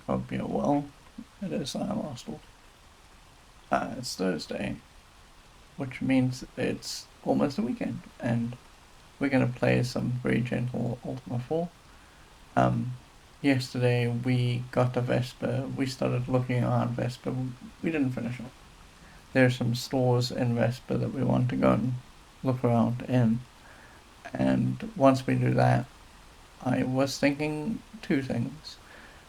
Hope you're well. It is Arsenal. It's Thursday, which means it's almost the weekend, and we're gonna play some very gentle Ultima 4. Um, Yesterday we got to Vesper. We started looking around Vesper. We didn't finish it. There's some stores in Vesper that we want to go and look around in, and once we do that, I was thinking two things.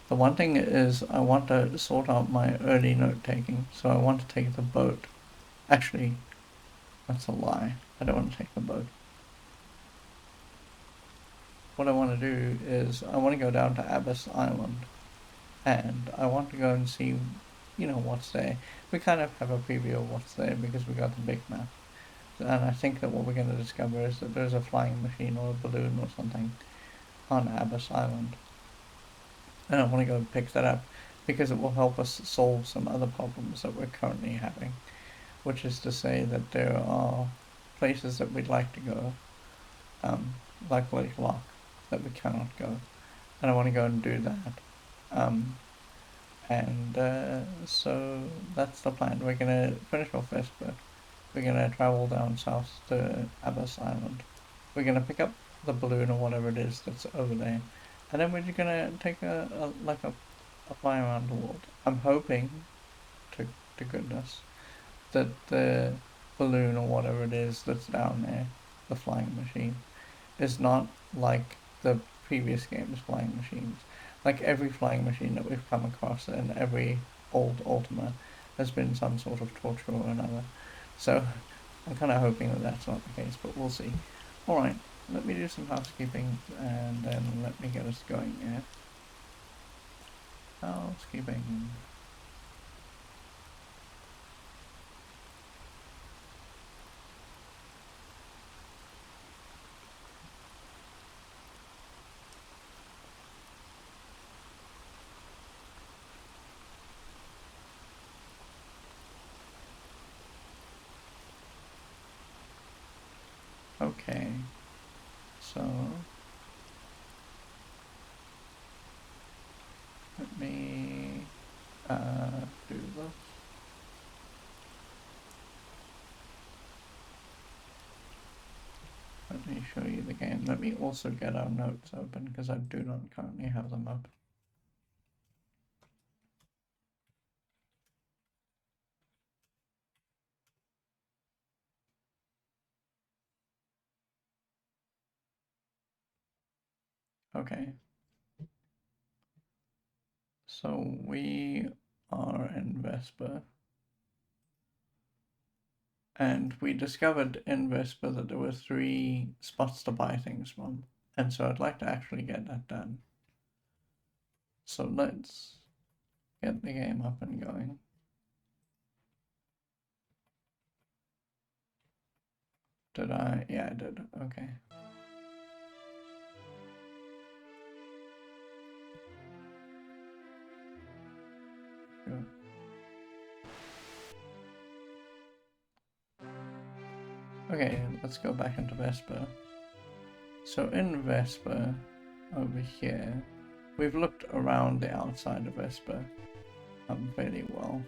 The one thing is I want to sort out my early note taking, so I want to take the boat. Actually, that's a lie. I don't want to take the boat. What I want to do is I want to go down to Abyss Island, and I want to go and see, what's there. We kind of have a preview of what's there because we got the big map. And I think that what we're going to discover is that there's a flying machine or a balloon or something on Abyss Island. And I want to go and pick that up because it will help us solve some other problems that we're currently having. Which is to say that there are places that we'd like to go, like Lake Lock, that we cannot go. And I want to go and do that. So that's the plan. We're going to finish off Vesper. We're going to travel down south to Abyss Island. We're going to pick up the balloon or whatever it is that's over there. And then we're just going to take a fly around the world. I'm hoping, to goodness, that the balloon or whatever it is that's down there, the flying machine, is not like the previous game's flying machines. Like every flying machine that we've come across in every old Ultima has been some sort of torture or another. So I'm kind of hoping that that's not the case, but we'll see. Alright, let me do some housekeeping and then let me get us going here. Housekeeping. Okay, so let me do this. Let me show you the game. Let me also get our notes open because I do not currently have them up. Okay. So we are in Vesper. And we discovered in Vesper that there were 3 spots to buy things from. And so I'd like to actually get that done. So let's get the game up and going. Did I? Yeah, I did. Okay. Good. Okay, let's go back into Vesper. So in Vesper, over here, we've looked around the outside of Vesper fairly well.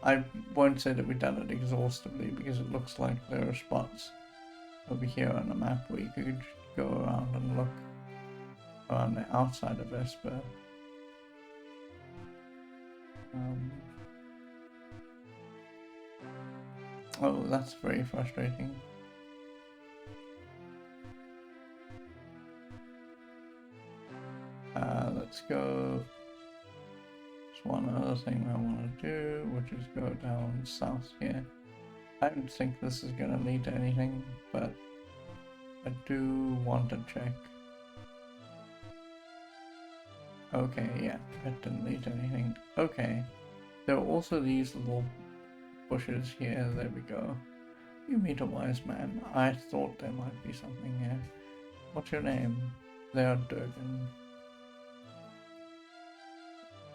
I won't say that we've done it exhaustively because it looks like there are spots over here on the map where you could go around and look around the outside of Vesper. Oh, that's very frustrating. Let's go. There's one other thing I want to do, which is go down south here. I don't think this is going to lead to anything, but I do want to check. Okay, yeah, it didn't lead to anything. Okay, there are also these little bushes here. There we go. You meet a wise man. I thought there might be something here. What's your name? They are Durgan.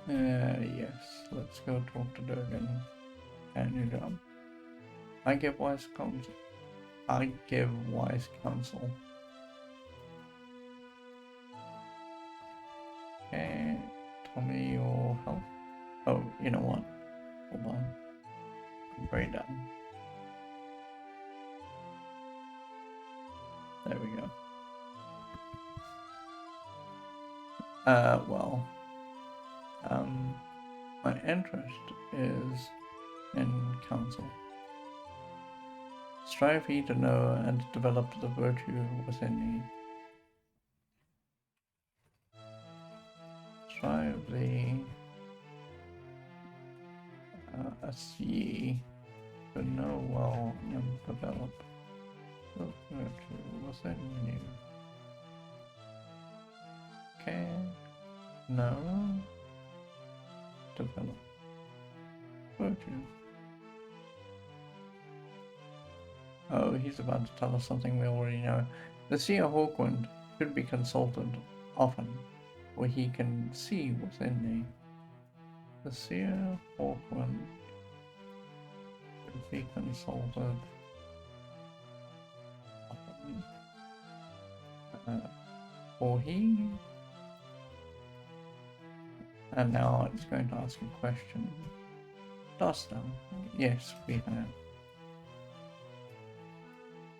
Yes, let's go talk to Durgan. And your job. I give wise counsel. I give wise counsel. Okay, tell me your more health. Oh, you know what? Hold on. I'm very dumb. There we go. Well, my interest is in counsel. Strive ye to know and develop the virtue within ye. Strive thee as ye to know well and develop the virtue within you. Okay. No. Develop virtue. Oh, he's about to tell us something we already know. The seer Hawkwind should be consulted often, for he can see within thee. The seer Hawkwind should be consulted often, for he... And now it's going to ask a question. Dost thou? Yes, we have.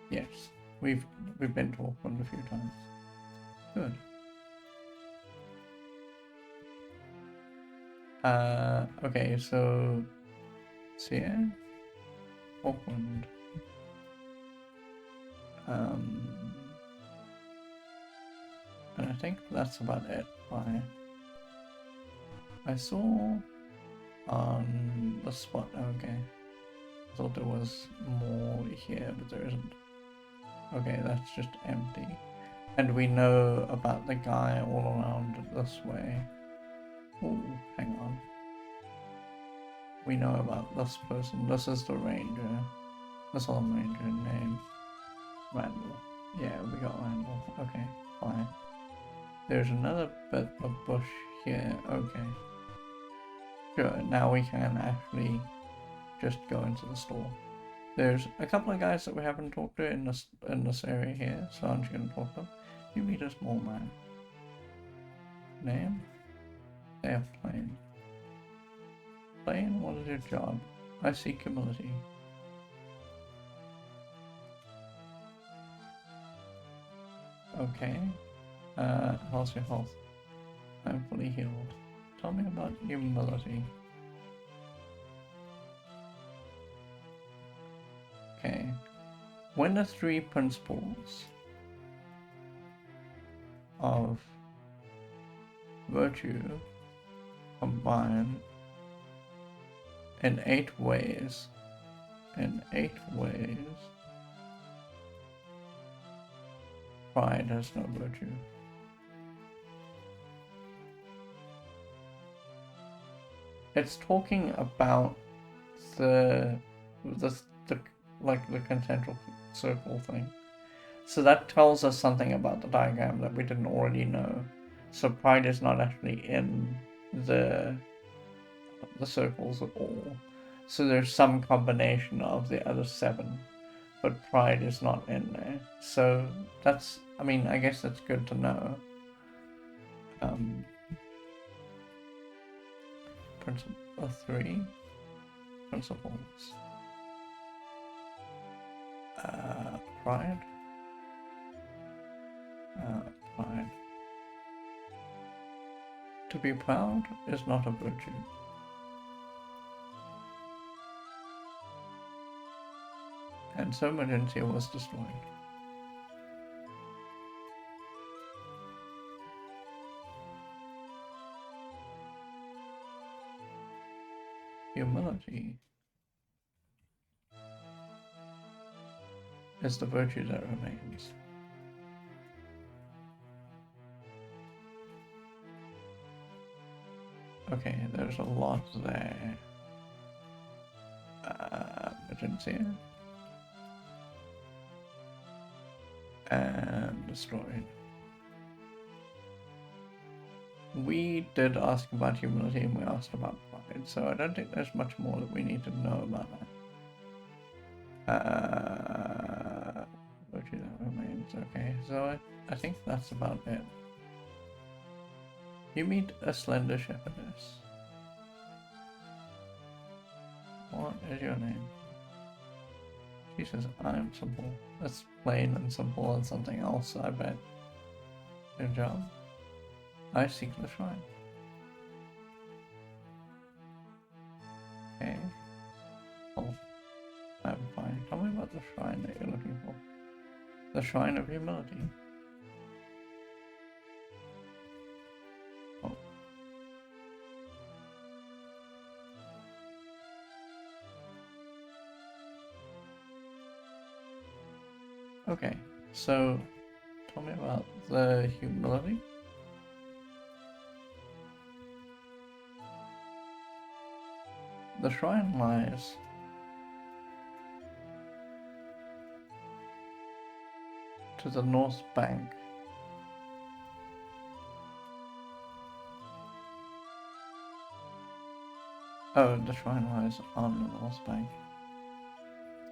Yes, we've been to Auckland a few times. Good. Okay, so Seer, Auckland. And I think that's about it. Bye. I saw on the spot. Okay, I thought there was more here, but there isn't. Okay, that's just empty. And we know about the guy all around this way. Ooh, hang on. We know about this person. This is the ranger. This is the ranger name. Randall. Yeah, we got Randall. Okay, fine. There's another bit of bush here. Okay. Sure, now we can actually just go into the store. There's a couple of guys that we haven't talked to in this area here, so I'm just gonna talk to them. You meet a small man. Name? They have Plain. Plain, what is your job? I seek humility. Okay. How's your health? I'm fully healed. Tell me about humility. Okay. When the three principles of virtue combine in 8 ways, pride has no virtue. It's talking about the like the concentric circle thing. So that tells us something about the diagram that we didn't already know. So pride is not actually in the circles at all. So there's some combination of the other 7, but pride is not in there. So that's, I mean, I guess that's good to know. Principle 3 principles. Pride. Pride. To be proud is not a virtue. And so Magentia was destroyed. Humility is the virtue that remains. Okay, there's a lot there. Magentia. And destroyed. We did ask about humility and we asked about pride, so I don't think there's much more that we need to know about that. Virtue that remains. Okay, so I think that's about it. You meet a slender shepherdess. is your name? She says, I'm simple. That's plain and simple and something else, I bet. Good job. I seek the shrine. Okay. Oh, I'm fine. Tell me about the shrine that you're looking for. The Shrine of Humility. Oh. Okay, so tell me about the humility. The shrine lies to the north bank Oh, the shrine lies on the north bank.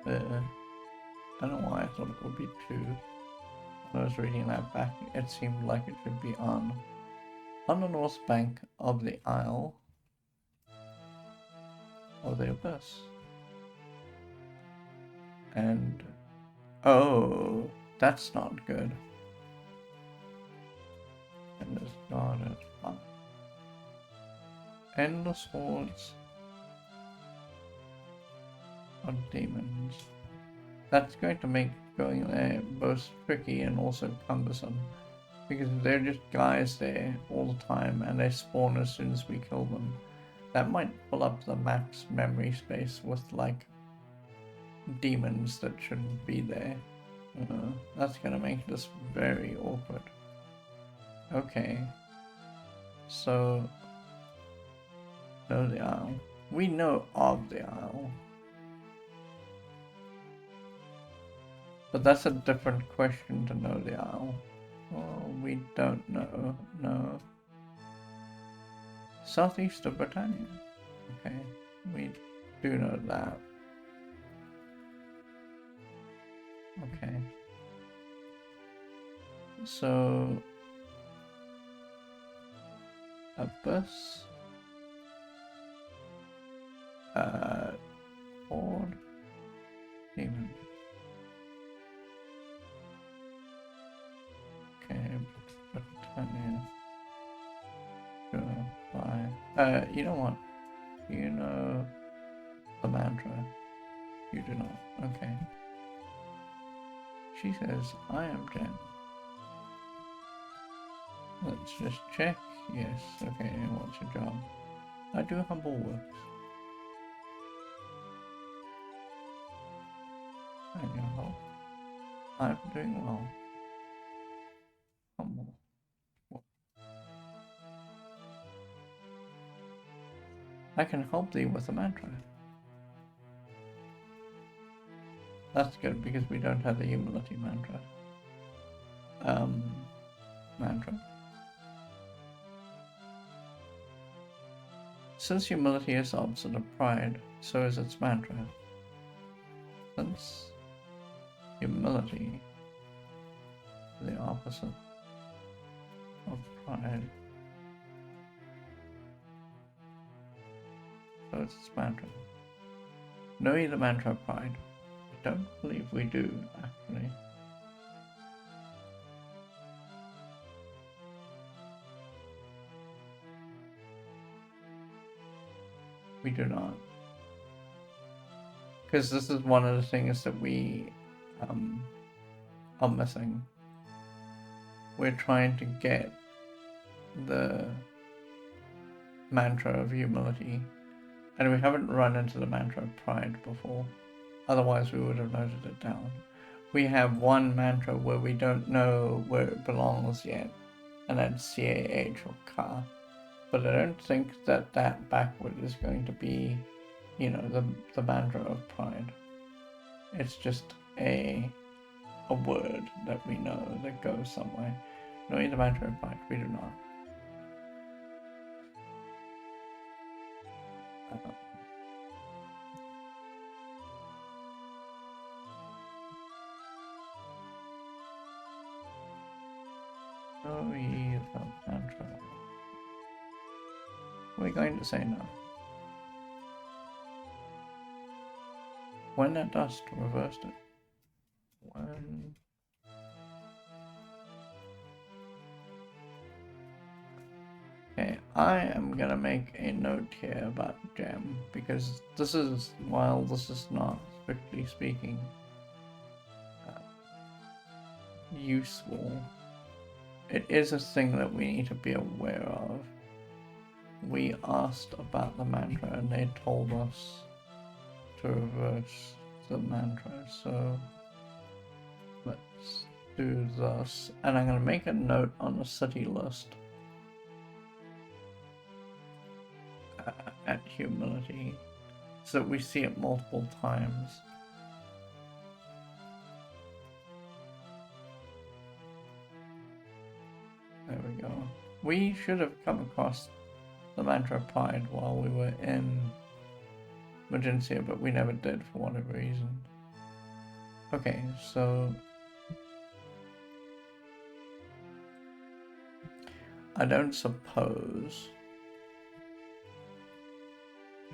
I don't know why I thought it would be two. When I was reading that back, it seemed like it should be on the north bank of the Isle of the Abyss. And oh, that's not good. Endless guarded. Endless hordes of demons. That's going to make going there both tricky and also cumbersome. Because if they're just guys there all the time and they spawn as soon as we kill them, that might fill up the max memory space with like demons that shouldn't be there. That's gonna make this very awkward. Okay. So, know the Isle. We know of the Isle. But that's a different question to know the Isle. Well, we don't know. No. Southeast of Britannia. Okay. We do know that. Okay. So, Abyss. Horde. Demon. Okay, Britannia. Sure, bye. You know what? You know the mantra. You do not. Okay. She says, I am Jen. Let's just check. Yes, okay, what's your job? I do humble works. And your help. I'm doing well. Humble. I can help thee with the mantra. That's good because we don't have the humility mantra. Mantra. Since humility is the opposite of pride, so is its mantra. Since humility is the opposite of pride, so it's its mantra. Know ye the mantra of pride? I don't believe we do, actually. We do not. Because this is one of the things that we are missing. We're trying to get the mantra of humility, and we haven't run into the mantra of pride before. Otherwise, we would have noted it down. We have one mantra where we don't know where it belongs yet, and that's CAH or Ka. But I don't think that backward is going to be, the mantra of pride. It's just a word that we know that goes somewhere. Knowing the mantra of pride, we do not. Know ye the mantra. We're going to say no. When at dusk, reversed it. When... Okay, I am gonna make a note here about gem, because this is, while this is not, strictly speaking, useful, it is a thing that we need to be aware of. We asked about the mantra and they told us to reverse the mantra, so let's do this. And I'm going to make a note on the city list at humility so that we see it multiple times. There we go. We should have come across the mantra Pride while we were in Magencia, but we never did for whatever reason. Okay, so I don't suppose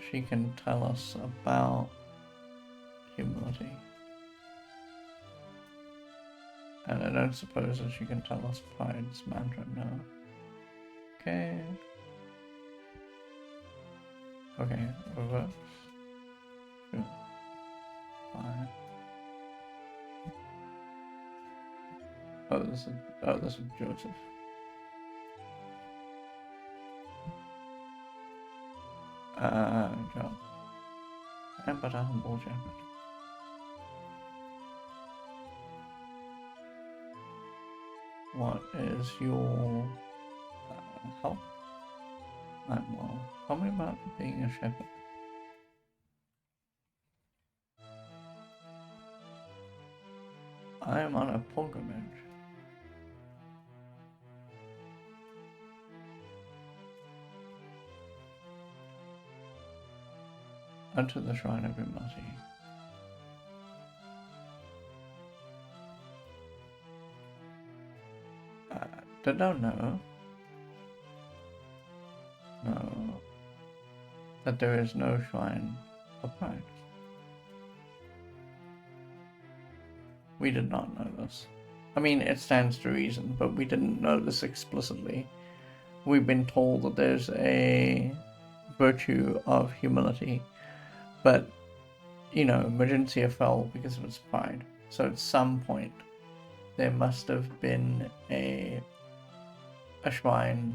she can tell us about humility. And I don't suppose that she can tell us Pride's mantra now. Okay. Okay, reverse. Good. Fine. Oh, this is Joseph. Job. And but a humble shepherd. What is your help? I'm well. Tell me about being a shepherd. I am on a pilgrimage. Unto the shrine of Humility. Did I know? No. That there is no shrine of Pride. We did not know this. I mean, it stands to reason, but we didn't know this explicitly. We've been told that there's a virtue of humility, but, you know, Magencia fell because of its pride. So at some point, there must have been a shrine,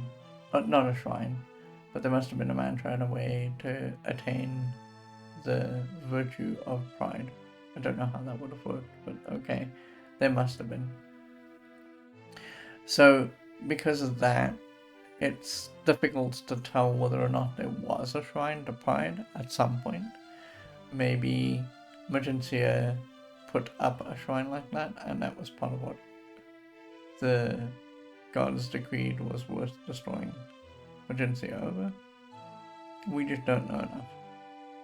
not a shrine, but there must have been a mantra and a way to attain the virtue of pride. I don't know how that would have worked, but okay, there must have been. So because of that, it's difficult to tell whether or not there was a shrine to pride at some point. Maybe Magencia put up a shrine like that, and that was part of what the gods decreed was worth destroying Magencia over. We just don't know enough.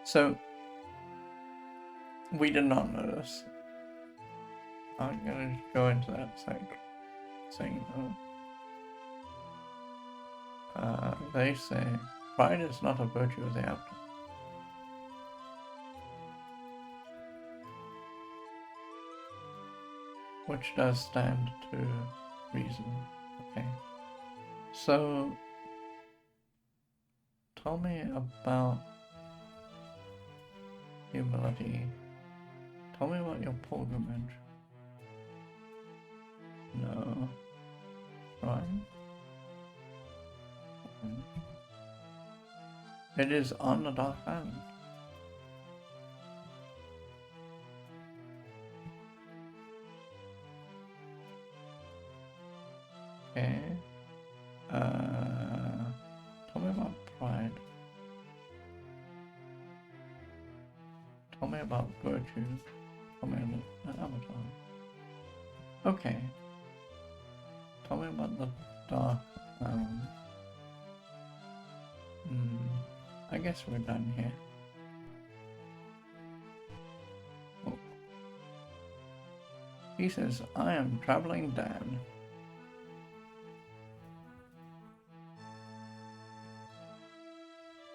So we did not know this. I'm gonna go into that site saying they say pride is not a virtue of the outcome. Which does stand to reason. Okay. So tell me about humility. Tell me about your pilgrimage. No. Right? It is on the Dark Island. Okay. Tell me about pride. Tell me about virtue. Tell me about the avatar. Okay. Tell me about the Dark Island. I guess we're done here. Oh. He says, I am traveling Dan.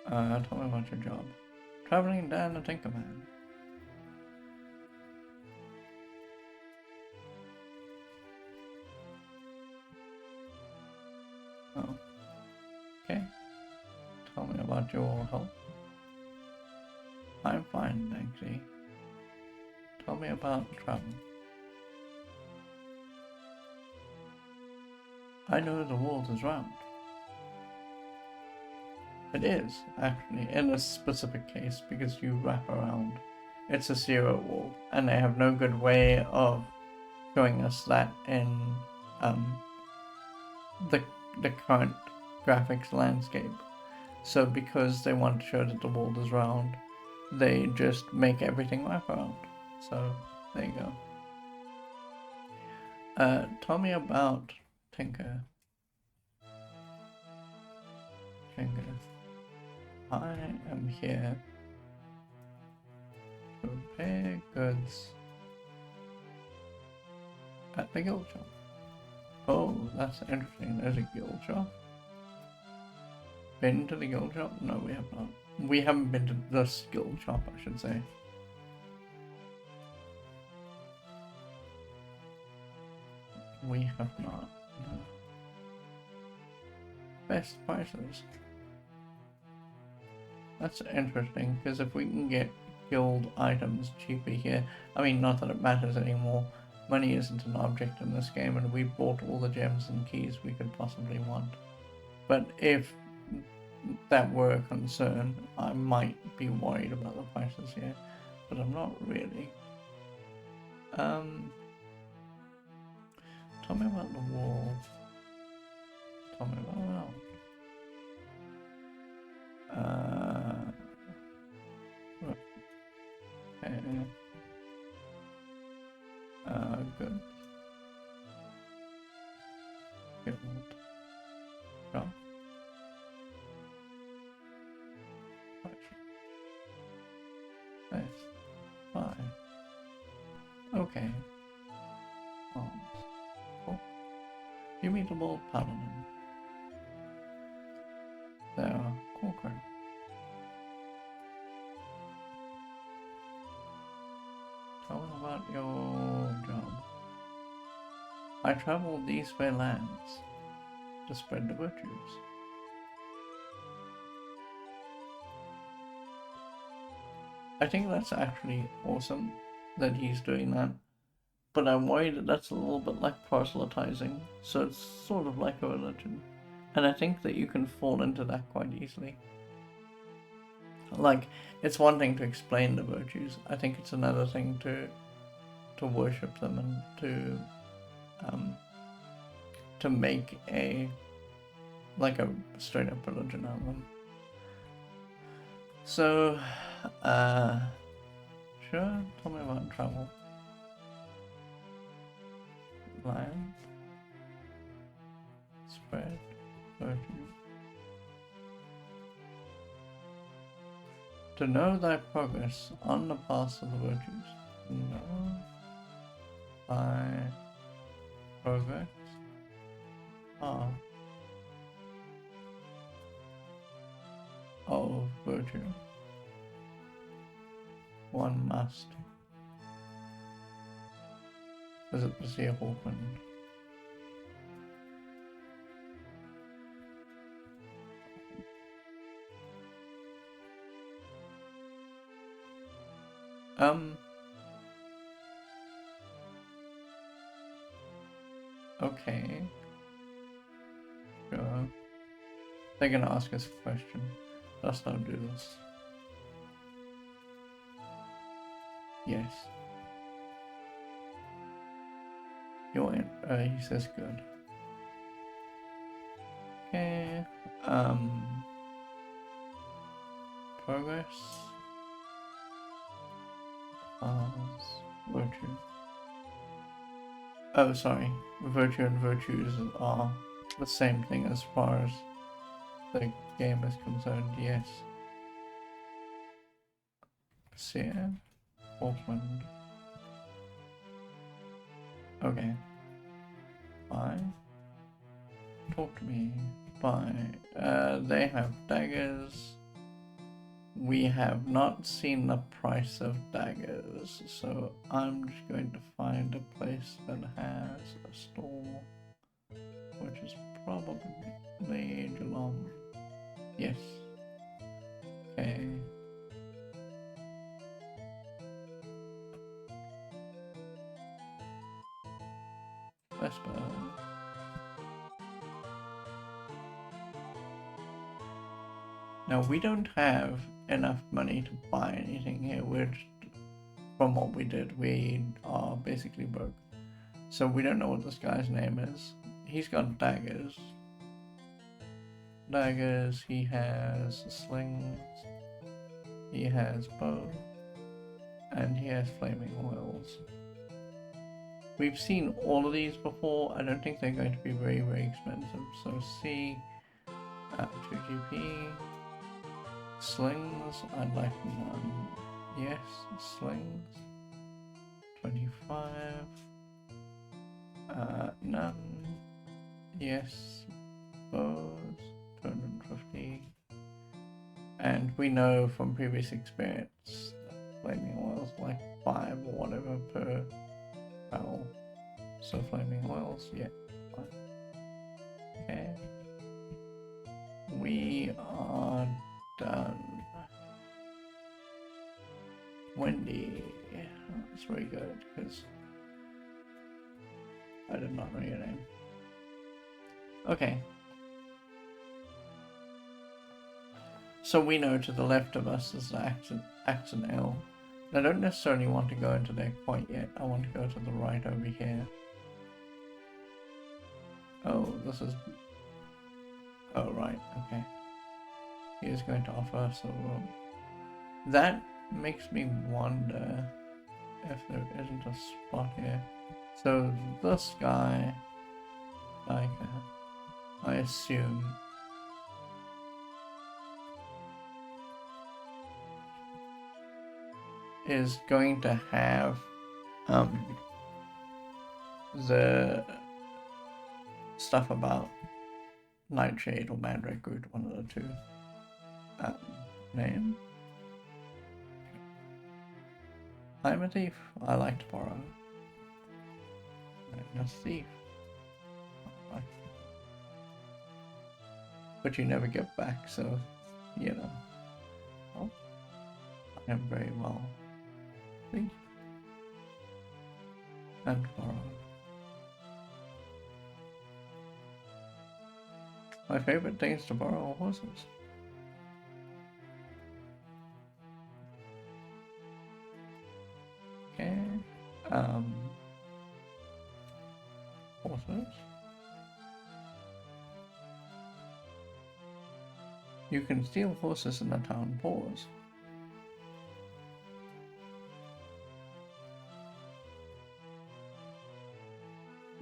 Tell me about your job. Traveling Dan the Tinkerman. your help? I'm fine, actually. Tell me about travel. I know the world is round. It is, actually, in this specific case, because you wrap around. It's a zero world, and they have no good way of showing us that in the current graphics landscape. So because they want to show that the world is round, they just make everything wrap around. So there you go. Tell me about Tinker. Tinker. I am here to repair goods at the guild shop. Oh, that's interesting. There's a guild shop. Been to the guild shop? No, we have not. We haven't been to the guild shop, I should say. We have not. No. Best prices. That's interesting, because if we can get guild items cheaper here, I mean, not that it matters anymore. Money isn't an object in this game, and we bought all the gems and keys we could possibly want. But if that were a concern, I might be worried about the prices here, but I'm not really. Tell me about the wall. Tell me about okay. Good. Guild shop. Nice. Fine. Okay. Cool. Immutable paladin. There. Conquer. Tell me about your job. I travel these fair lands to spread the virtues. I think that's actually awesome that he's doing that, but I'm worried that that's a little bit like proselytizing, so it's sort of like a religion, and I think that you can fall into that quite easily. Like, it's one thing to explain the virtues, I think it's another thing to worship them and to make a straight up religion out of them. So, sure, tell me about travel. Land. Spread. Virtue. To know thy progress on the path of the virtues. Know thy progress of virtue. One must visit the Sea of Auckland. Okay. Sure. They're gonna ask us a question. Let's not do this. Yes. You're in. He says good. Okay. Progress. Virtue. Oh, sorry. Virtue and virtues are the same thing as far as the game is concerned, yes. Seer. Auckland. Okay. Bye. Talk to me. Bye. They have daggers. We have not seen the price of daggers, so I'm just going to find a place that has a store, which is probably Geelong. Yes. Vesper. Now we don't have enough money to buy anything here. We're just, from what we did, we are basically broke. So we don't know what this guy's name is. He's got daggers. He has slings, he has bow, and he has flaming oils. We've seen all of these before. I don't think they're going to be very, very expensive. So C, 2GP, slings, I'd like none. Yes, slings, 25, none. Yes, bows, 250. And we know from previous experience that flaming oils like 5 or whatever per barrel. So flaming oils, yeah. Okay. We are done. Wendy. That's very good because I did not know your name. Okay. So we know to the left of us is the accent L. I don't necessarily want to go into there quite yet. I want to go to the right over here. Oh, this is... Oh, right, okay. He is going to offer us a room. That makes me wonder if there isn't a spot here. So this guy, like, I assume... is going to have the stuff about Nightshade or Mandrake Root, one of the two. Name? I'm a thief. I like to borrow. I'm a thief. But you never get back, so, you know. Well, I am very well. Thief. And borrow. My favorite thing is to borrow horses. Okay. Horses. You can steal horses in the town pause.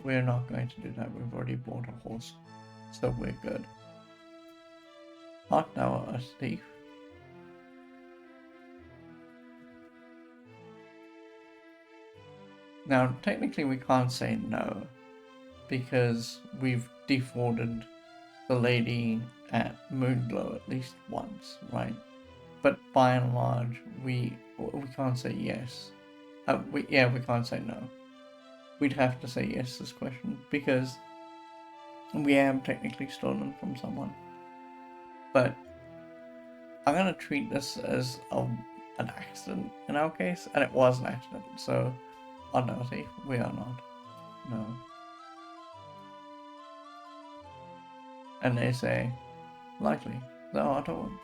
We're not going to do that. We've already bought a horse, so we're good. Art thou a thief? Now, technically we can't say no, because we've defrauded the lady at Moonglow at least once, right? But by and large, we can't say yes. We can't say no. We'd have to say yes to this question, because we have technically stolen from someone. But I'm gonna treat this as an accident in our case, and it was an accident, so are no thief. We are not. No. And they say, likely, thou art a one.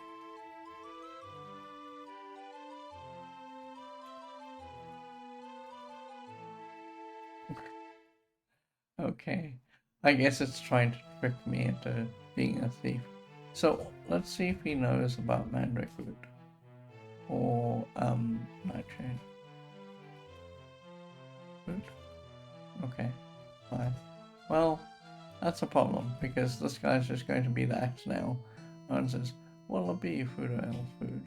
Okay. I guess it's trying to trick me into being a thief. So let's see if he knows about Mandrake Root or Nightshade. Root? Okay, fine. Well, that's a problem because this guy's just going to be the axe now. And says, what'll it be, food or ale food?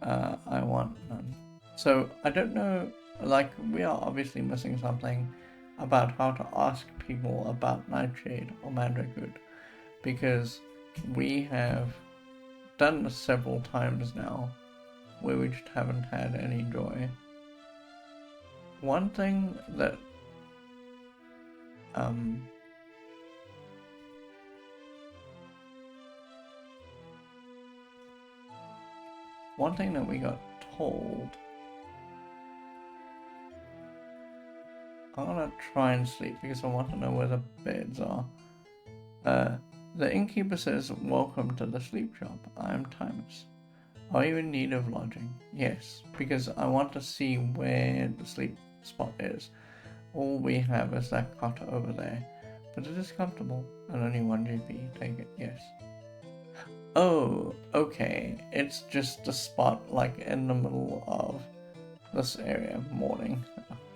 I want none. So I don't know, like, we are obviously missing something about how to ask people about Nightshade or Mandrake Root, because we have done this several times now where we just haven't had any joy. One thing that we got told I'm gonna try and sleep because I want to know where the beds are. The innkeeper says, "Welcome to the sleep shop. I am Timus. Are you in need of lodging?" Yes, because I want to see where the sleep spot is. All we have is that cot over there. But it is comfortable, and only 1 GP. Take it, yes. Oh, okay. It's just a spot like in the middle of this area. Morning.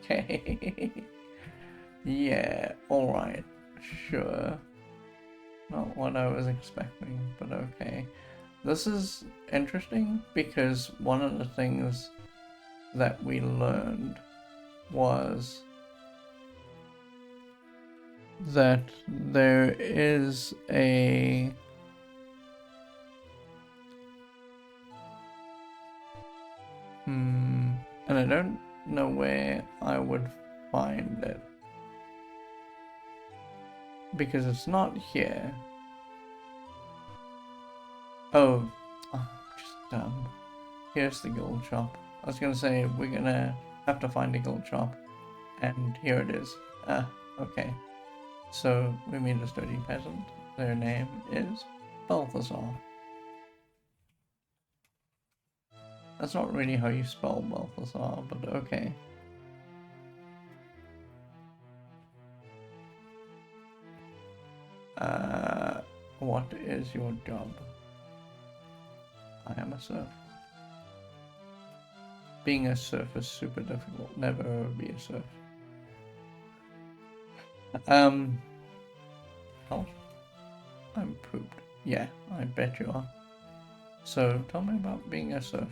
Okay. Yeah, alright. Sure. Not what I was expecting, but okay. This is interesting because one of the things that we learned was that there is a and I don't know where I would find it because it's not here. Oh, just dumb. Here's the guild shop. I was gonna say we're gonna have to find a guild shop, and here it is. Okay. So we meet a sturdy peasant. Their name is Balthazar. That's not really how you spell Balthazar, but okay. What is your job? I am a serf. Being a serf is super difficult. Never ever be a serf. Health? I'm pooped. Yeah, I bet you are. So tell me about being a serf.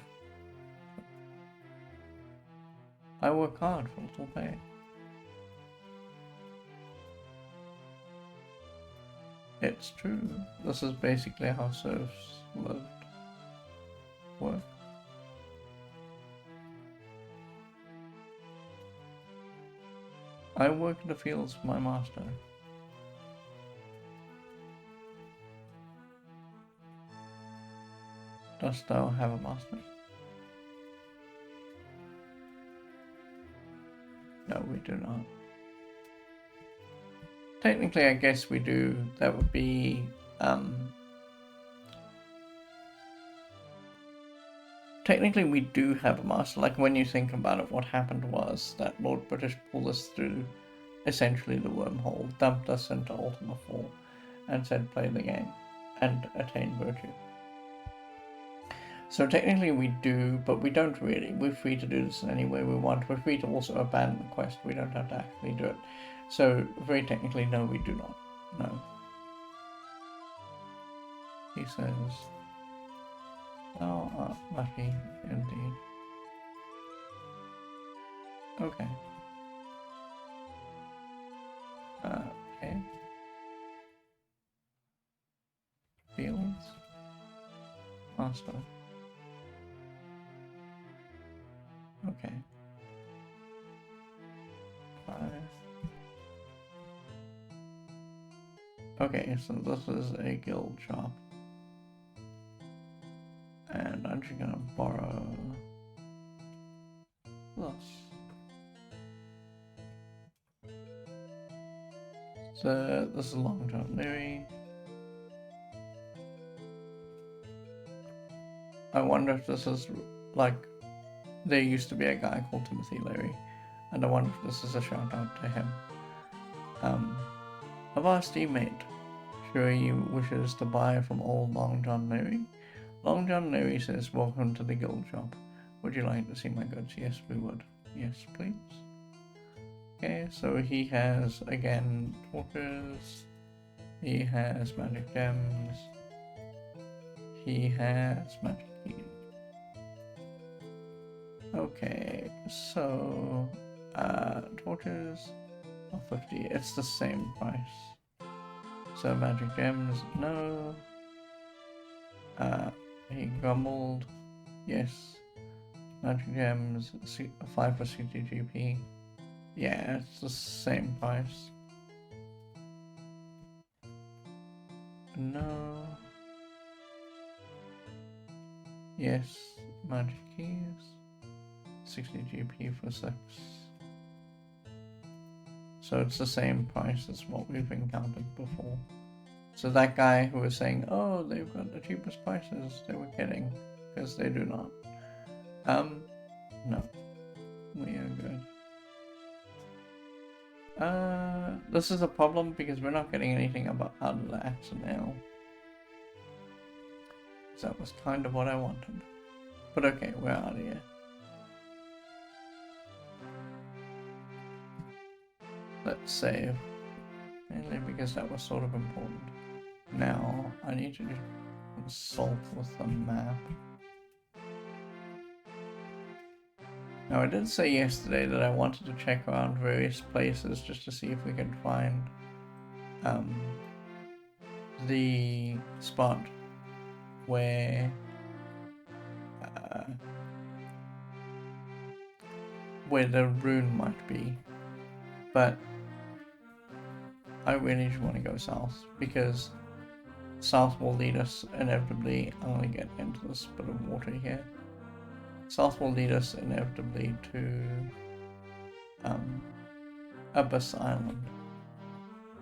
I work hard for little pay. It's true. This is basically how serfs lived. Work. I work in the fields for my master. Dost thou have a master? No, we do not. Technically, I guess we do. That would be, technically we do have a master. Like, when you think about it, what happened was that Lord British pulled us through, essentially, the wormhole, dumped us into Ultima 4, and said play the game, and attain virtue. So technically we do, but we don't really. We're free to do this in any way we want. We're free to also abandon the quest. We don't have to actually do it. So very technically, no, we do not. No. He says, "Thou art lucky indeed." Okay. Okay. Fields. Master. Okay. 5. Okay, so this is a guild shop. And I'm just gonna borrow this. So this is long-term Leary. I wonder if this is like, there used to be a guy called Timothy Leary, and I wonder if this is a shout out to him. Avast mate, sure you wishes to buy from old Long John Leary? Long John Leary says, "Welcome to the guild shop. Would you like to see my goods?" Yes, we would. Yes, please. Okay, so he has, again, torches. He has magic gems. He has magic keys. Okay, so torches are 50. It's the same price. So magic gems, no. He grumbled. Yes. Magic gems, 5 for 60 GP. Yeah, it's the same price. No. Yes. Magic keys. 60 GP for 6. So it's the same price as what we've encountered before. So that guy who was saying, oh, they've got the cheapest prices, they were kidding, because they do not. No. We are good. This is a problem because we're not getting anything out of the axe and nail. So that was kind of what I wanted. But okay, we're out of here. Let's save. Mainly because that was sort of important. Now, I need to consult with the map. Now, I did say yesterday that I wanted to check around various places just to see if we could find the spot where the rune might be, but I really just want to go south because south will lead us inevitably. I'm going to get into this bit of water here. South will lead us inevitably to Abyss Island,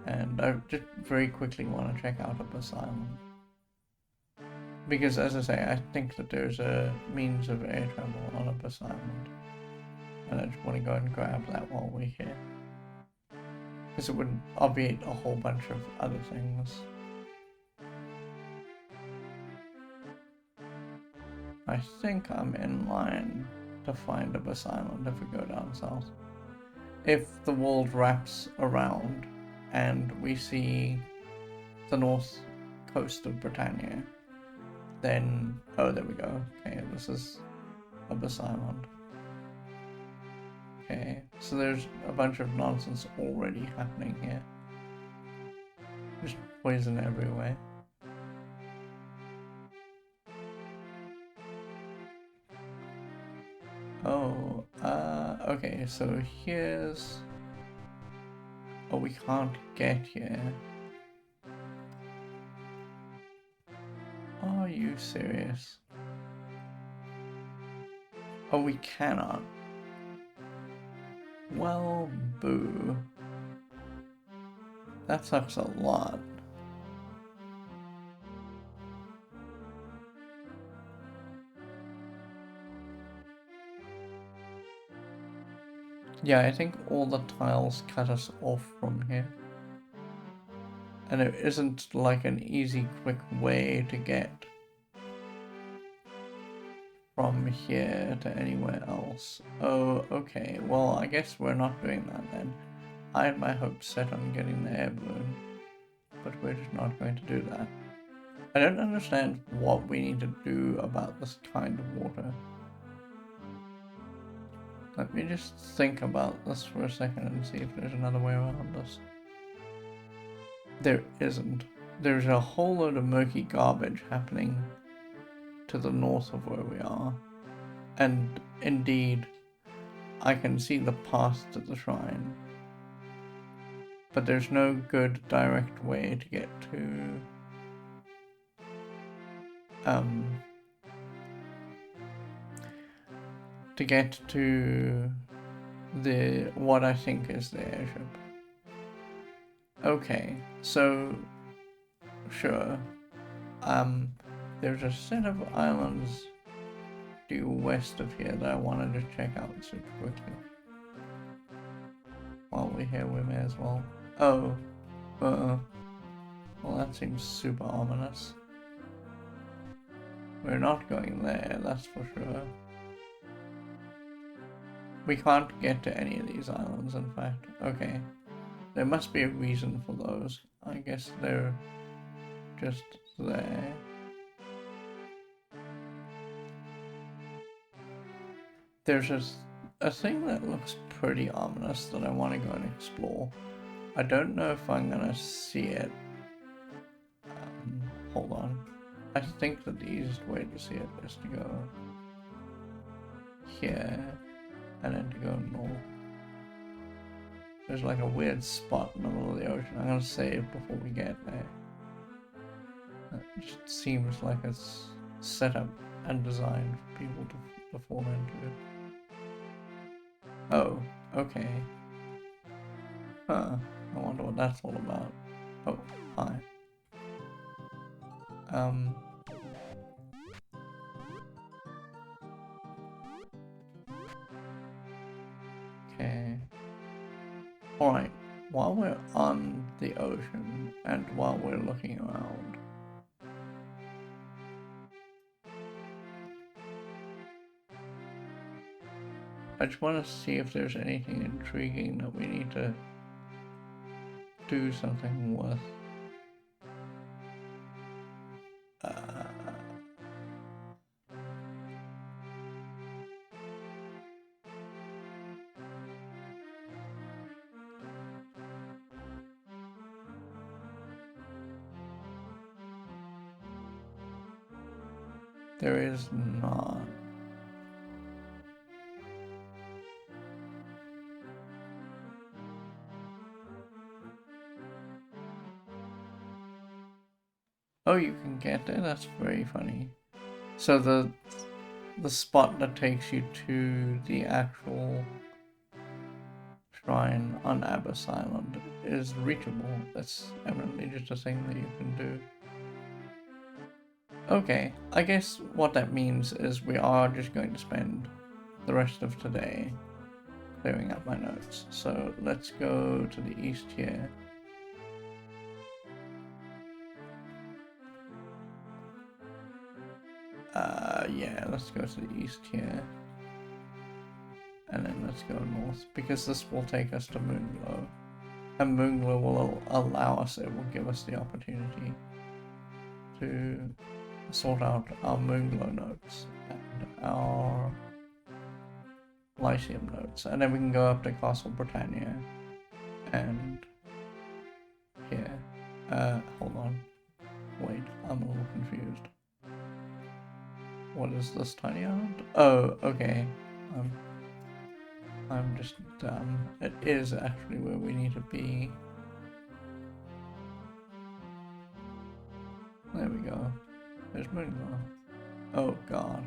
and I just very quickly want to check out Abyss Island because, as I say, I think that there's a means of air travel on Abyss Island, and I just want to go and grab that while we're here because it would obviate a whole bunch of other things. I think I'm in line to find Abyss Island if we go down south. If the world wraps around and we see the north coast of Britannia, then... oh, there we go. Okay, this is Abyss Island. Okay, so there's a bunch of nonsense already happening here. Just poison everywhere. Oh, okay, so here's... oh, we can't get here. Are you serious? Oh, we cannot. Well, boo. That sucks a lot. Yeah, I think all the tiles cut us off from here. And it isn't like an easy, quick way to get from here to anywhere else. Oh, okay. Well, I guess we're not doing that then. I had my hopes set on getting the air balloon, but we're just not going to do that. I don't understand what we need to do about this kind of water. Let me just think about this for a second and see if there's another way around this. There isn't. There's a whole load of murky garbage happening to the north of where we are. And indeed, I can see the path to the shrine. But there's no good direct way to get to... what I think is the airship. Okay, so sure. There's a set of islands due west of here that I want to just check out super quickly. While we're here, we may as well. Oh, well, that seems super ominous. We're not going there, that's for sure. We can't get to any of these islands, in fact. Okay. There must be a reason for those. I guess they're just there. There's a thing that looks pretty ominous that I want to go and explore. I don't know if I'm gonna see it. Hold on. I think that the easiest way to see it is to go here and then to go north. There's like a weird spot in the middle of the ocean. I'm gonna save before we get there. It just seems like it's set up and designed for people to fall into it. Oh, okay. Huh. I wonder what that's all about. Oh, hi. Um. Okay. Alright. While we're on the ocean and while we're looking around, I just want to see if there's anything intriguing that we need to do something with. There is not. Oh, you can get there? That's very funny. So the spot that takes you to the actual shrine on Abyss Island is reachable. That's evidently just a thing that you can do. Okay, I guess what that means is we are just going to spend the rest of today clearing up my notes. So let's go to the east here. Yeah, let's go to the east here. And then let's go north, because this will take us to Moonglow. And Moonglow will allow us, it will give us the opportunity to sort out our Moonglow notes and our Lyceum notes. And then we can go up to Castle Britannia and here. Hold on. Wait, I'm a little confused. What is this tiny island? Oh, okay. I'm just dumb. It is actually where we need to be. There we go. There's Moonglow. Oh god.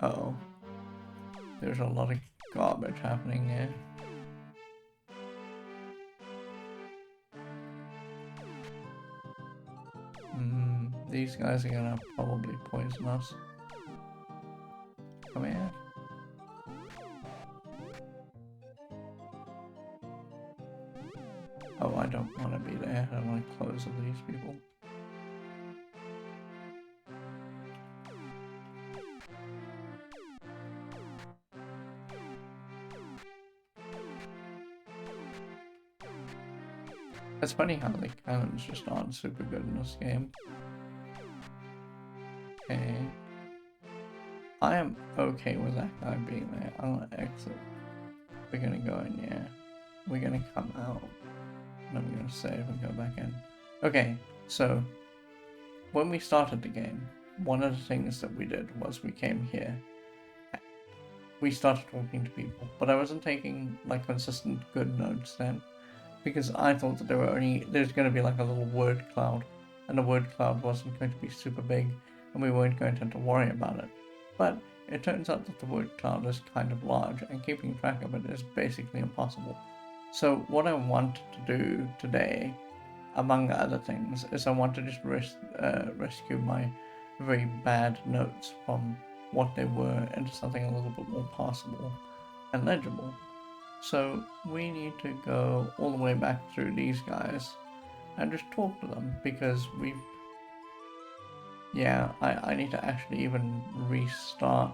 Uh-oh. There's a lot of garbage happening here. These guys are gonna probably poison us. Come here. Oh, I don't want to be there. I don't want to close with these people. It's funny how the cannons just aren't super good in this game. Okay. I am okay with that guy being there. I'm gonna exit. We're gonna go in, yeah. We're gonna come out. And I'm gonna save and go back in. Okay, so when we started the game, one of the things that we did was we came here. We started talking to people, but I wasn't taking like consistent good notes then, because I thought that there's going to be like a little word cloud, and the word cloud wasn't going to be super big, and we weren't going to have to worry about it. But it turns out that the word cloud is kind of large, and keeping track of it is basically impossible. So what I want to do today, among other things, is I want to just rescue my very bad notes from what they were into something a little bit more passable and legible. So we need to go all the way back through these guys and just talk to them, because I need to actually even restart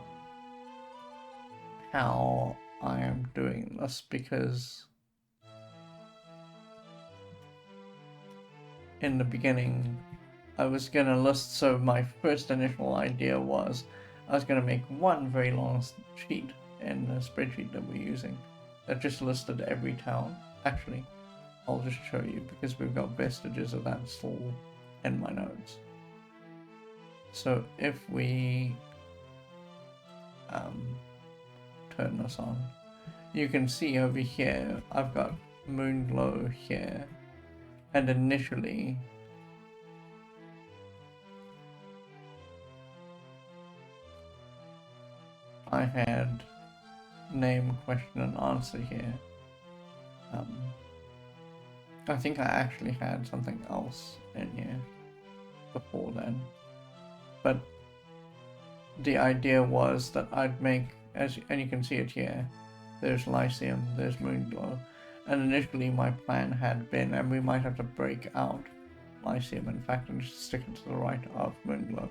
how I am doing this, because in the beginning I was gonna list, so my first initial idea was I was gonna make one very long sheet in the spreadsheet that we're using that just listed every town. Actually, I'll just show you, because we've got vestiges of that still in my notes. So if we turn this on, you can see over here I've got Moonglow here, and initially I had name, question, and answer here. I think I actually had something else in here before then, but the idea was that I'd make, and you can see it here, there's Lyceum, there's Moonglow, and initially my plan had been, and we might have to break out Lyceum in fact and just stick it to the right of Moonglow.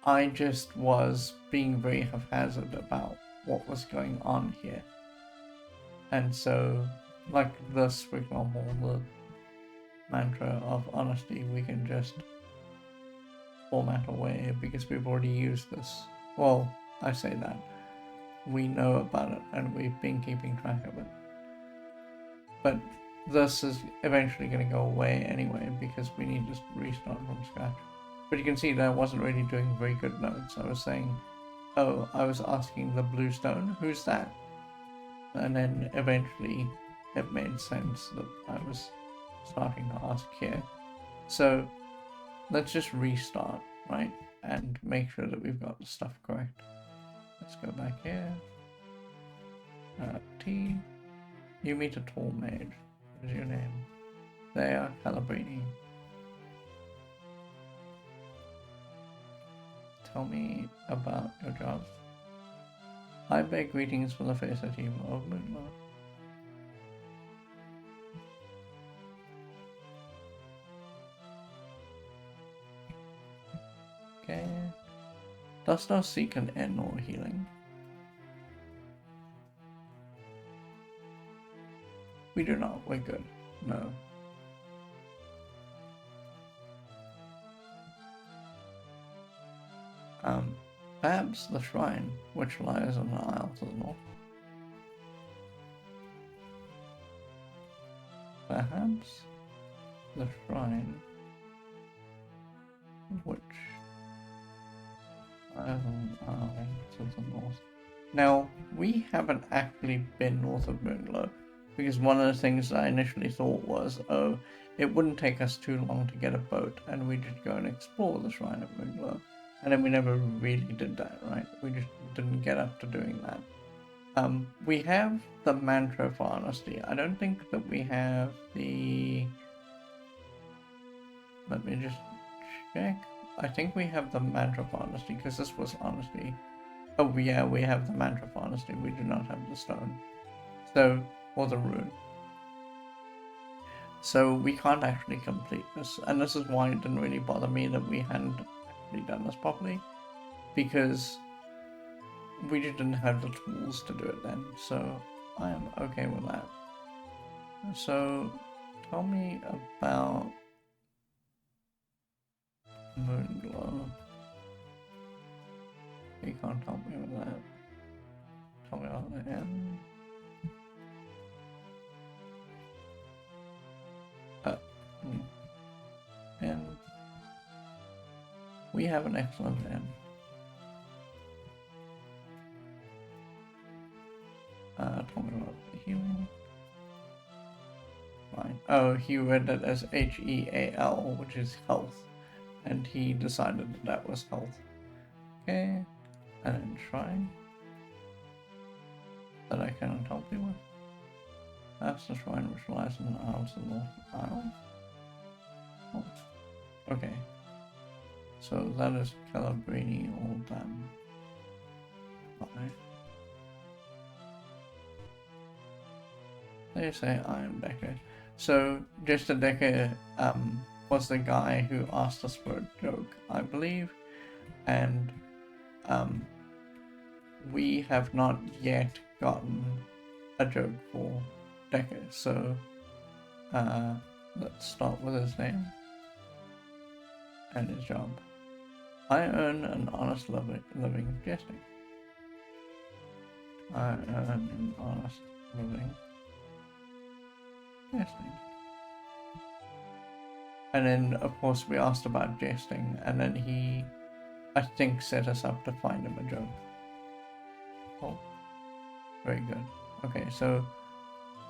I just was being very haphazard about what was going on here, and so like this, for example, the mantra of honesty, we can just format away because we've already used this. Well, I say that. We know about it and we've been keeping track of it. But this is eventually going to go away anyway because we need to restart from scratch. But you can see that I wasn't really doing very good notes. I was saying, oh, I was asking the blue stone, who's that? And then eventually it made sense that I was starting to ask here. So let's just restart, right? And make sure that we've got the stuff correct. Let's go back here. T. You meet a tall mage. What is your name? They are Calabrini. Tell me about your job. I bear greetings from the Facer team of Moonlaw. Okay. Dost thou seek an end or healing? We do not. We're good. No. Perhaps the shrine, which lies on the isle to the north. Perhaps the shrine, which lies on the isle to the north. Now, we haven't actually been north of Moonglow, because one of the things I initially thought was, oh, it wouldn't take us too long to get a boat, and we just go and explore the Shrine of Moonglow. And then we never really did that, right? We just didn't get up to doing that. We have the mantra for honesty. I don't think that we have the... Let me just check. I think we have the mantra for honesty, because this was honesty. Oh yeah, we have the mantra for honesty. We do not have the stone. So, or the rune. So we can't actually complete this. And this is why it didn't really bother me that we hadn't actually done this properly. Because we just didn't have the tools to do it then. So I am okay with that. So tell me about Moonglow. You can't help me with that. Tell me about the end. And we have an excellent end. Tell me about the healing. Fine. Oh, he read it as H-E-A-L, which is health. And he decided that that was health. Okay. And then shrine. That I cannot help you with. That's the shrine which lies in the isles of the North Isle. Oh. Okay. So that is Calabrini Ultima. Bye. They say I am Decker. So just a Decker was the guy who asked us for a joke, I believe. And we have not yet gotten a joke for Decker. So let's start with his name and his job. I earn an honest living jesting. I earn an honest living jesting. And then, of course, we asked about jesting, and then he, I think, set us up to find him a joke. Oh, very good. Okay, so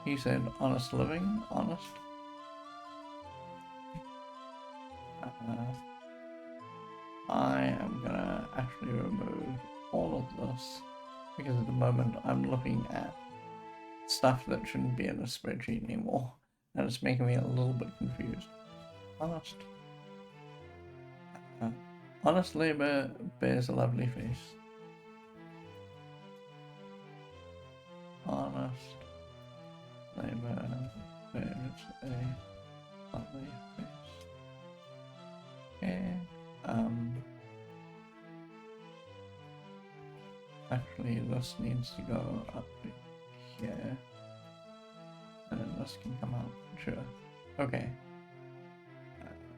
he said honest living, honest. I am gonna actually remove all of this because at the moment I'm looking at stuff that shouldn't be in a spreadsheet anymore, and it's making me a little bit confused. Honest. Honest labor bears a lovely face. Honest labor bears a lovely face. Okay. Actually, this needs to go up here, and then this can come out. Sure. Okay.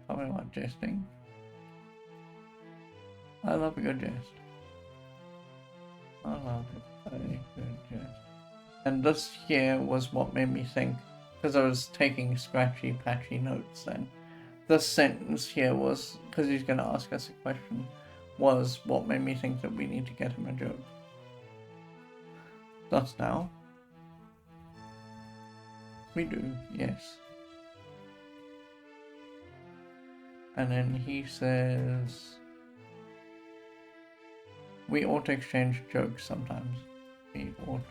Tell me what jesting. I love a good jest. I love a good jest. And this here was what made me think, because I was taking scratchy patchy notes then. This sentence here was, because he's going to ask us a question, was what made me think that we need to get him a joke. Thus now. We do, yes. And then he says, we ought to exchange jokes sometimes. We ought.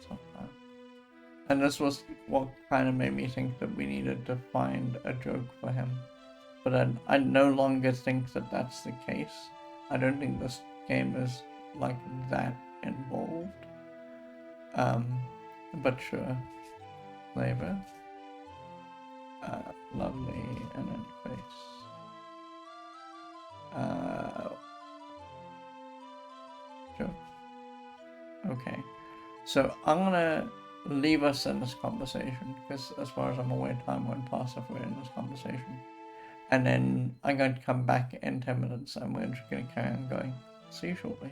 Sometimes. And this was what kind of made me think that we needed to find a joke for him. But I no longer think that that's the case. I don't think this game is like that involved. But sure. Flavor. Lovely and then face. Sure. Okay. So I'm gonna leave us in this conversation because as far as I'm aware time won't pass if we're in this conversation. And then I'm going to come back in 10 minutes and we're just going to carry on going. See you shortly.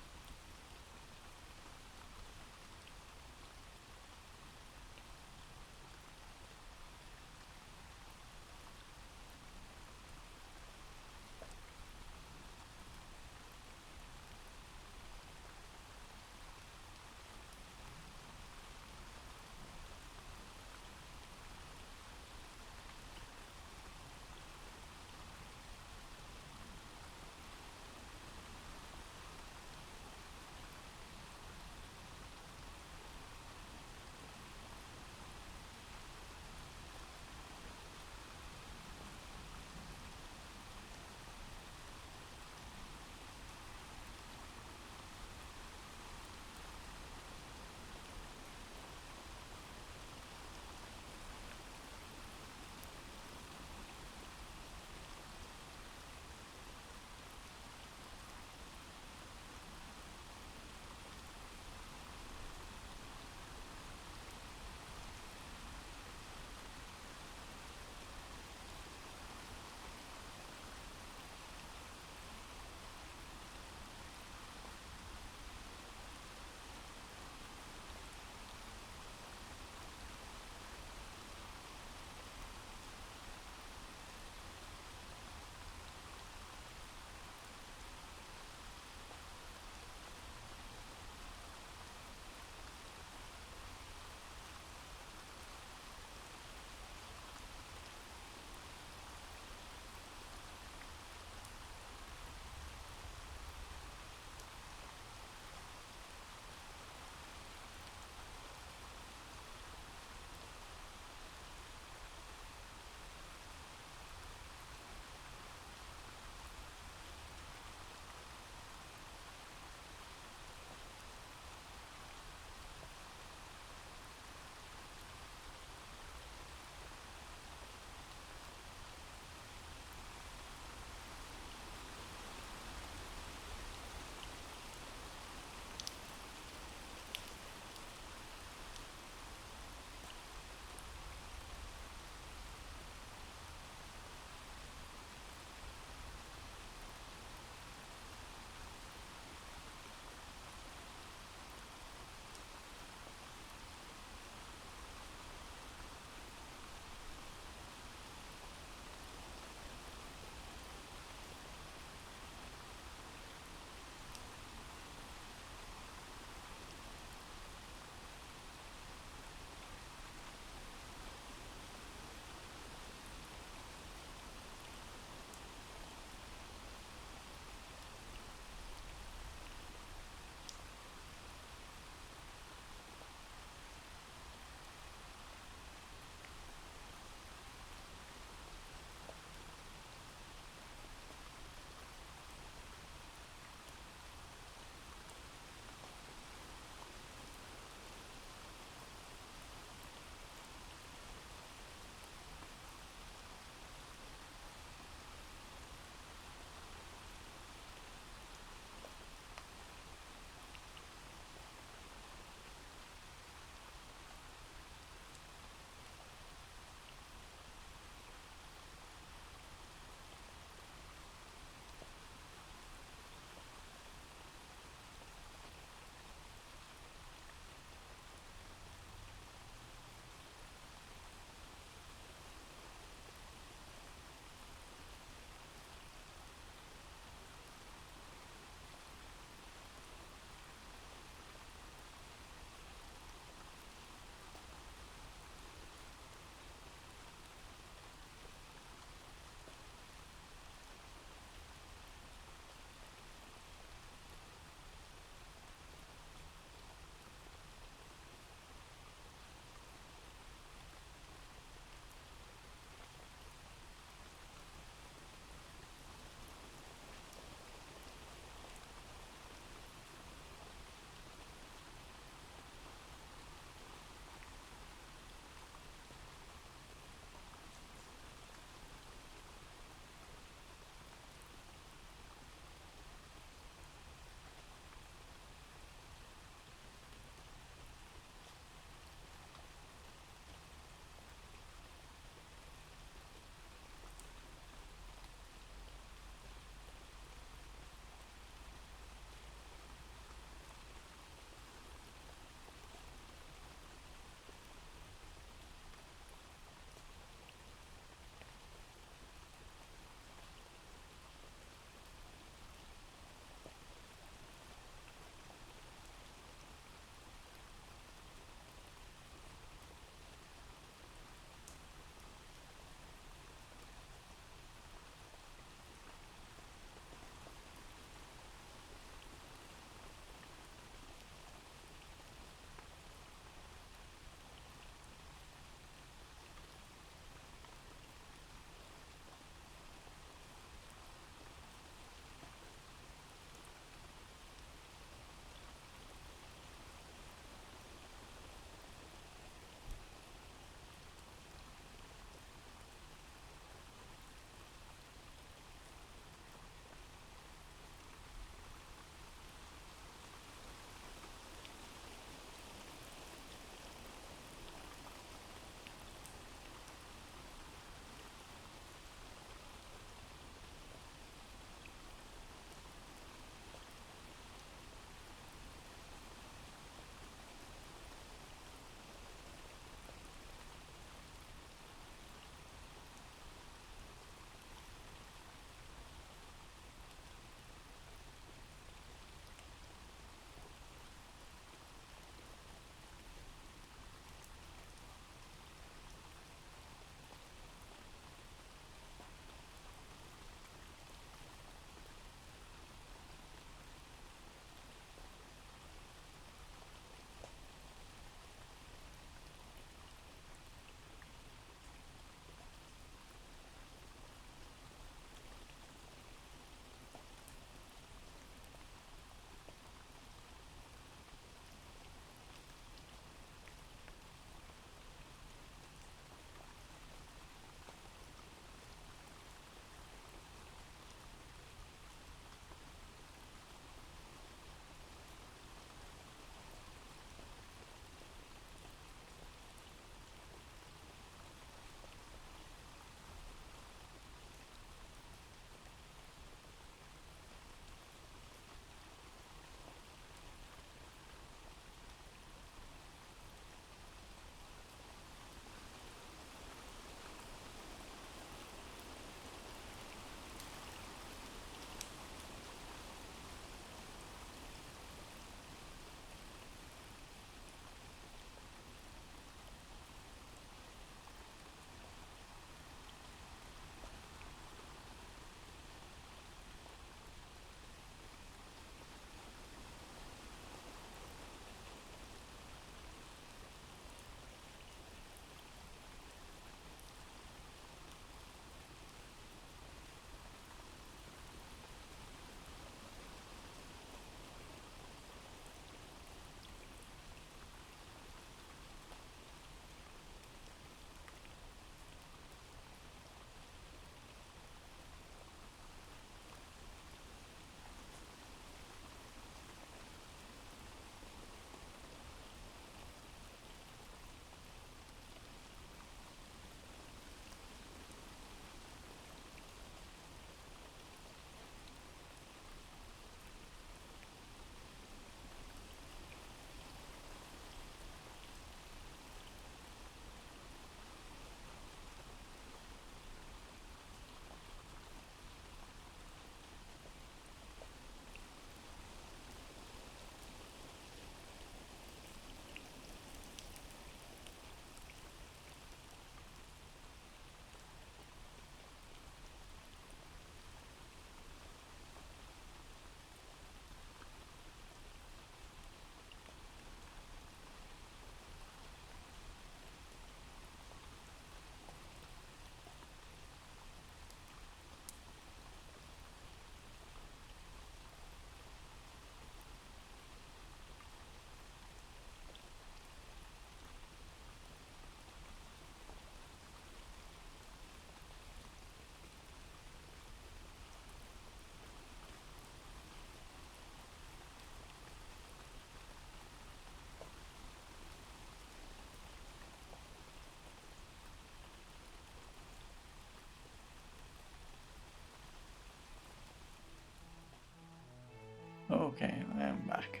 I am back.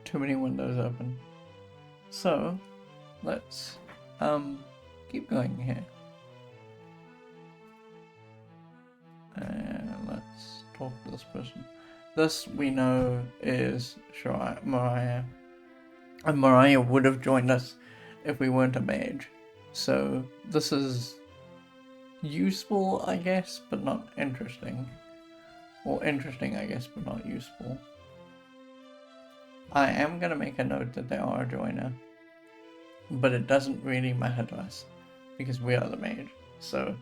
Too many windows open. So, let's keep going here. And let's talk to this person. This we know is Mariah. And Mariah would have joined us if we weren't a mage. So this is useful, I guess, but not interesting. Or interesting, I guess, but not useful. I am going to make a note that they are a joiner. But it doesn't really matter to us. Because we are the mage. So,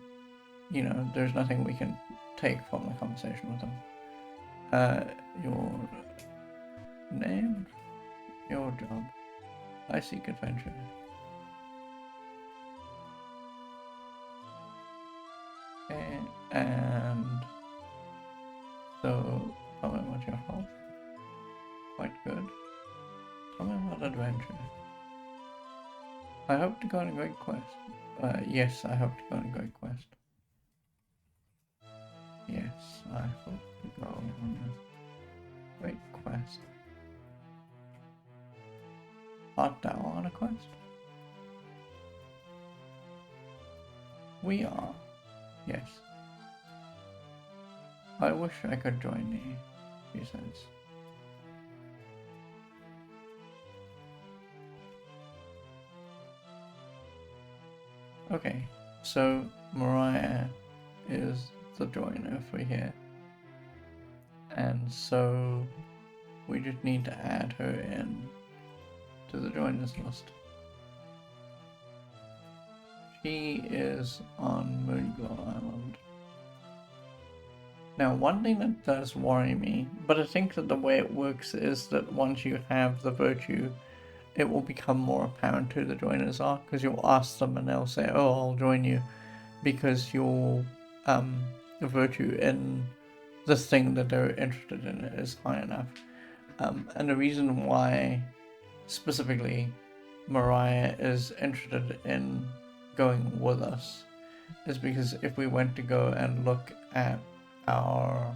you know, there's nothing we can take from the conversation with them. Your name? Your job. I seek adventure. Okay, and so tell me about your health. Quite good. Tell me about adventure. I hope to go on a great quest. Yes, I hope to go on a great quest. Yes, I hope to go on a great quest. Art thou on a quest? We are. Yes. I wish I could join thee, she says. Okay, so Mariah is the joiner for here. And so we just need to add her in to the joiners list. She is on Moonglow Island. Now, one thing that does worry me, but I think that the way it works is that once you have the virtue, it will become more apparent who the joiners are, because you'll ask them and they'll say, oh, I'll join you, because your virtue in this thing that they're interested in is high enough. And the reason why specifically Mariah is interested in going with us is because if we went to go and look at our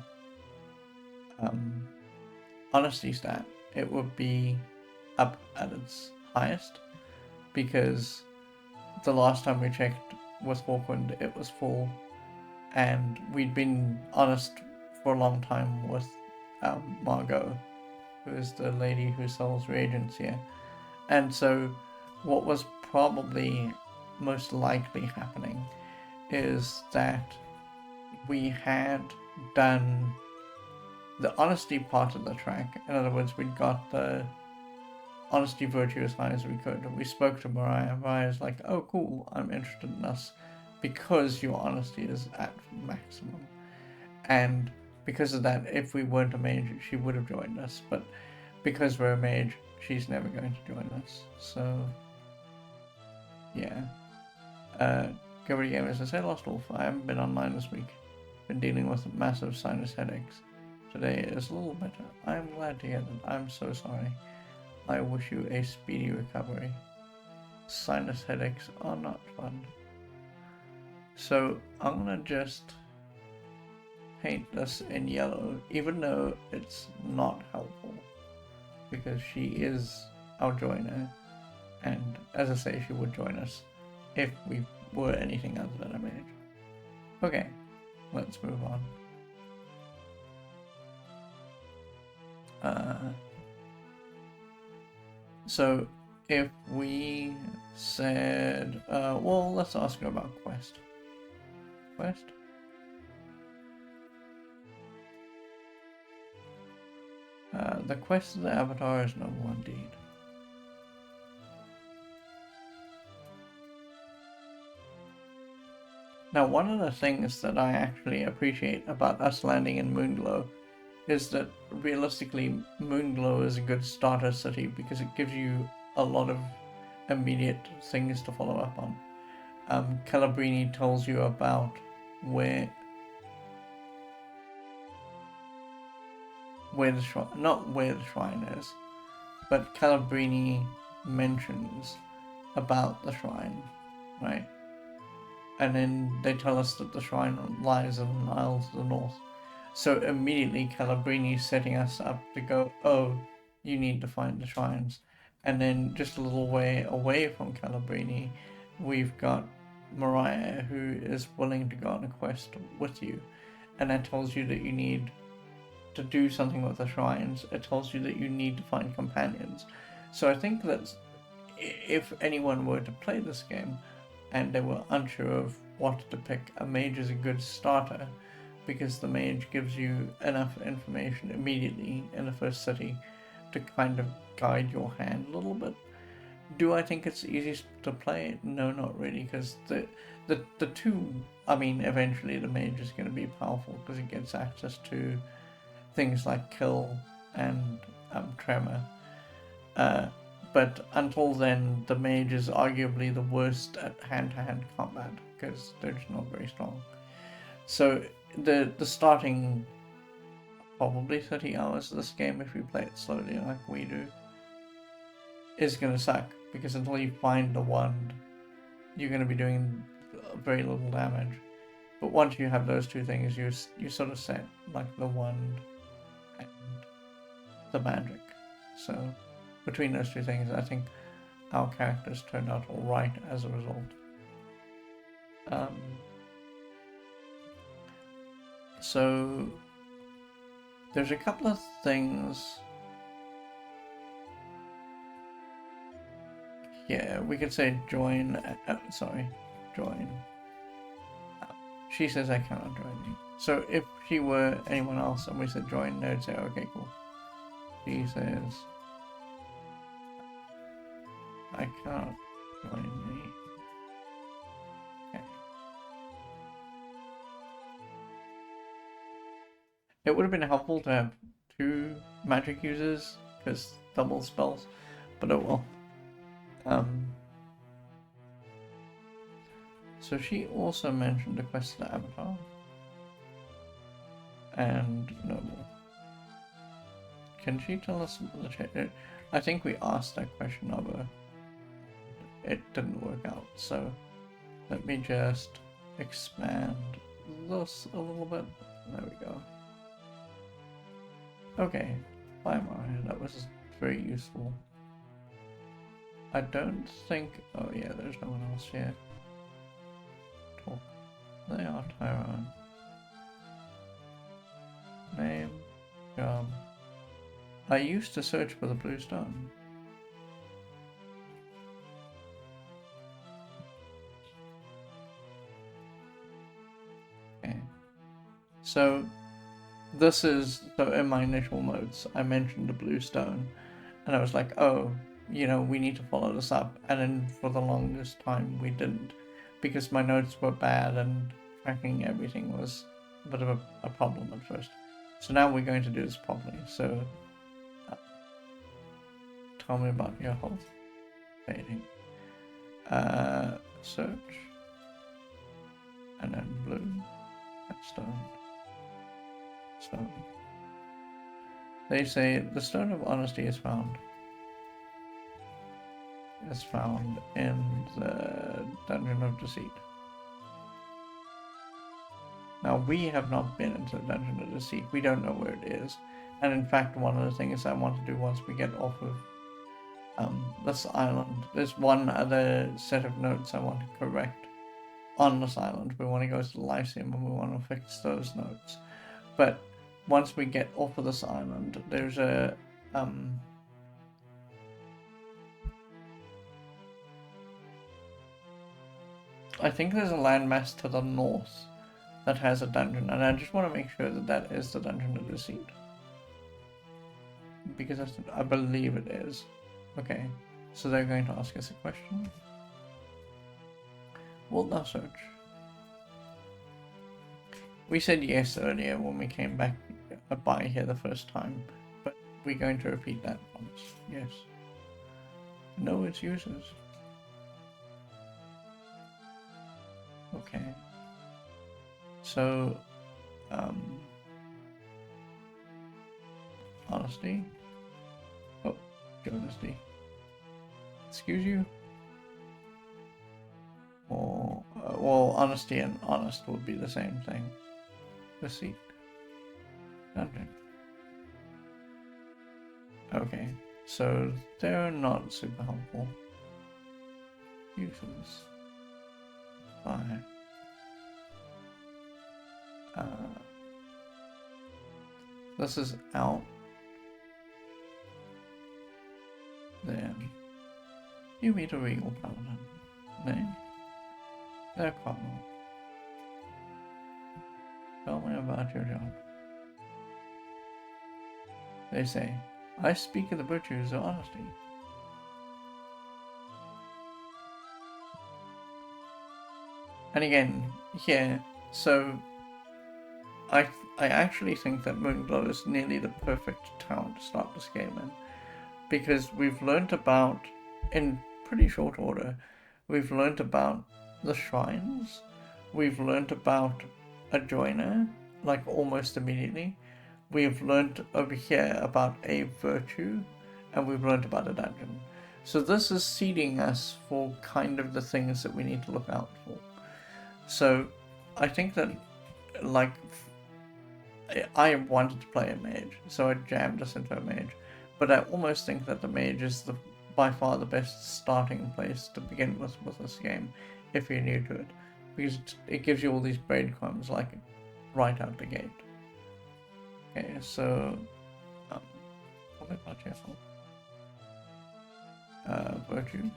honesty stat, it would be up at its highest, because the last time we checked with Hawkwind it was full, and we'd been honest for a long time with Margot, who is the lady who sells reagents here. And so what was probably most likely happening is that we had done the honesty part of the track. In other words, we'd got the honesty virtue as high as we could. We spoke to Mariah. Mariah's like, oh cool, I'm interested in us because your honesty is at maximum. And because of that, if we weren't a mage, she would have joined us. But because we're a mage, she's never going to join us. So, yeah. Gilbert Gamers says, hey Lost Wolf, I haven't been online this week. Been dealing with massive sinus headaches. Today is a little better. I'm glad to hear that. I'm so sorry. I wish you a speedy recovery. Sinus headaches are not fun. So I'm gonna just paint this in yellow, even though it's not helpful, because she is our joiner, and as I say, she would join us if we were anything other than a mage. Okay, let's move on. So if we said, well, let's ask her about quest. Quest? The quest of the Avatar is noble indeed. Now, one of the things that I actually appreciate about us landing in Moonglow is that realistically Moonglow is a good starter city because it gives you a lot of immediate things to follow up on. Calabrini tells you about where the shrine, not where the shrine is, but Calabrini mentions about the shrine, right? And then they tell us that the shrine lies in an isle to the north. So immediately Calabrini's setting us up to go, oh, you need to find the shrines. And then just a little way away from Calabrini, we've got Mariah, who is willing to go on a quest with you. And that tells you that you need to do something with the shrines. It tells you that you need to find companions. So I think that if anyone were to play this game and they were unsure of what to pick, a mage is a good starter, because the mage gives you enough information immediately in the first city to kind of guide your hand a little bit. Do I think it's easy to play? No, not really, because the two, I mean, eventually the mage is going to be powerful because it gets access to things like kill and tremor. But until then, the mage is arguably the worst at hand-to-hand combat because they're just not very strong. So the starting probably 30 hours of this game, if we play it slowly like we do, is going to suck, because until you find the wand, you're going to be doing very little damage. But once you have those two things, you sort of set, like the wand and the magic. So between those two things, I think our characters turned out alright as a result. So there's a couple of things. Yeah, we could say join. Join. She says I cannot join you. So if she were anyone else and we said join, they'd say okay, cool. She says I cannot join me. Okay. It would have been helpful to have two magic users, because double spells, but oh well. So she also mentioned a quest to Avatar and Noble. Can she tell us the chat? I think we asked that question of her. It didn't work out, so let me just expand this a little bit. There we go. Okay, bye Mario, that was very useful. I don't think... oh yeah, there's no one else here. Talk. They are Tyrone. Name. Job. I used to search for the blue stone. Okay. So this is... so in my initial notes, I mentioned the blue stone. And I was like, oh, you know, we need to follow this up. And then for the longest time, we didn't. Because my notes were bad and tracking everything was a bit of a problem at first. So now we're going to do this properly. So, tell me about your health. Fading. Search. And then blue. And stone. Stone. They say the stone of honesty is found. Is found in the Dungeon of Deceit. Now, we have not been into the Dungeon of Deceit. We don't know where it is. And in fact, one of the things I want to do once we get off of this island, there's one other set of notes I want to correct on this island. We want to go to the Lyceum and we want to fix those notes. But once we get off of this island, there's a... I think there's a landmass to the north that has a dungeon, and I just want to make sure that that is the Dungeon of Deceit. Because I believe it is. Okay, so they're going to ask us a question. We'll now search. We said yes earlier when we came back by here the first time, but we're going to repeat that once. Yes. No, it's users. Okay. So, honesty. Oh, honesty. Excuse you. well, honesty and honest would be the same thing. Deceit. Dungeon. Okay, so they're not super helpful. Uses. Fire. This is out. Then you meet a regal paladin. Name? They're Cardinal. Tell me about your job. They say, I speak of the virtues of honesty. And again, here, so I actually think that Moonglow is nearly the perfect town to start this game in. Because we've learnt about, in pretty short order, we've learnt about the shrines, we've learnt about a joiner, like almost immediately, we've learnt over here about a virtue, and we've learnt about a dungeon. So this is seeding us for kind of the things that we need to look out for. So I think that, like, I wanted to play a mage, so I jammed us into a mage. But I almost think that the mage is by far the best starting place to begin with this game, if you're new to it, because it gives you all these breadcrumbs like right out the gate. Okay, so probably about yourself. Virtue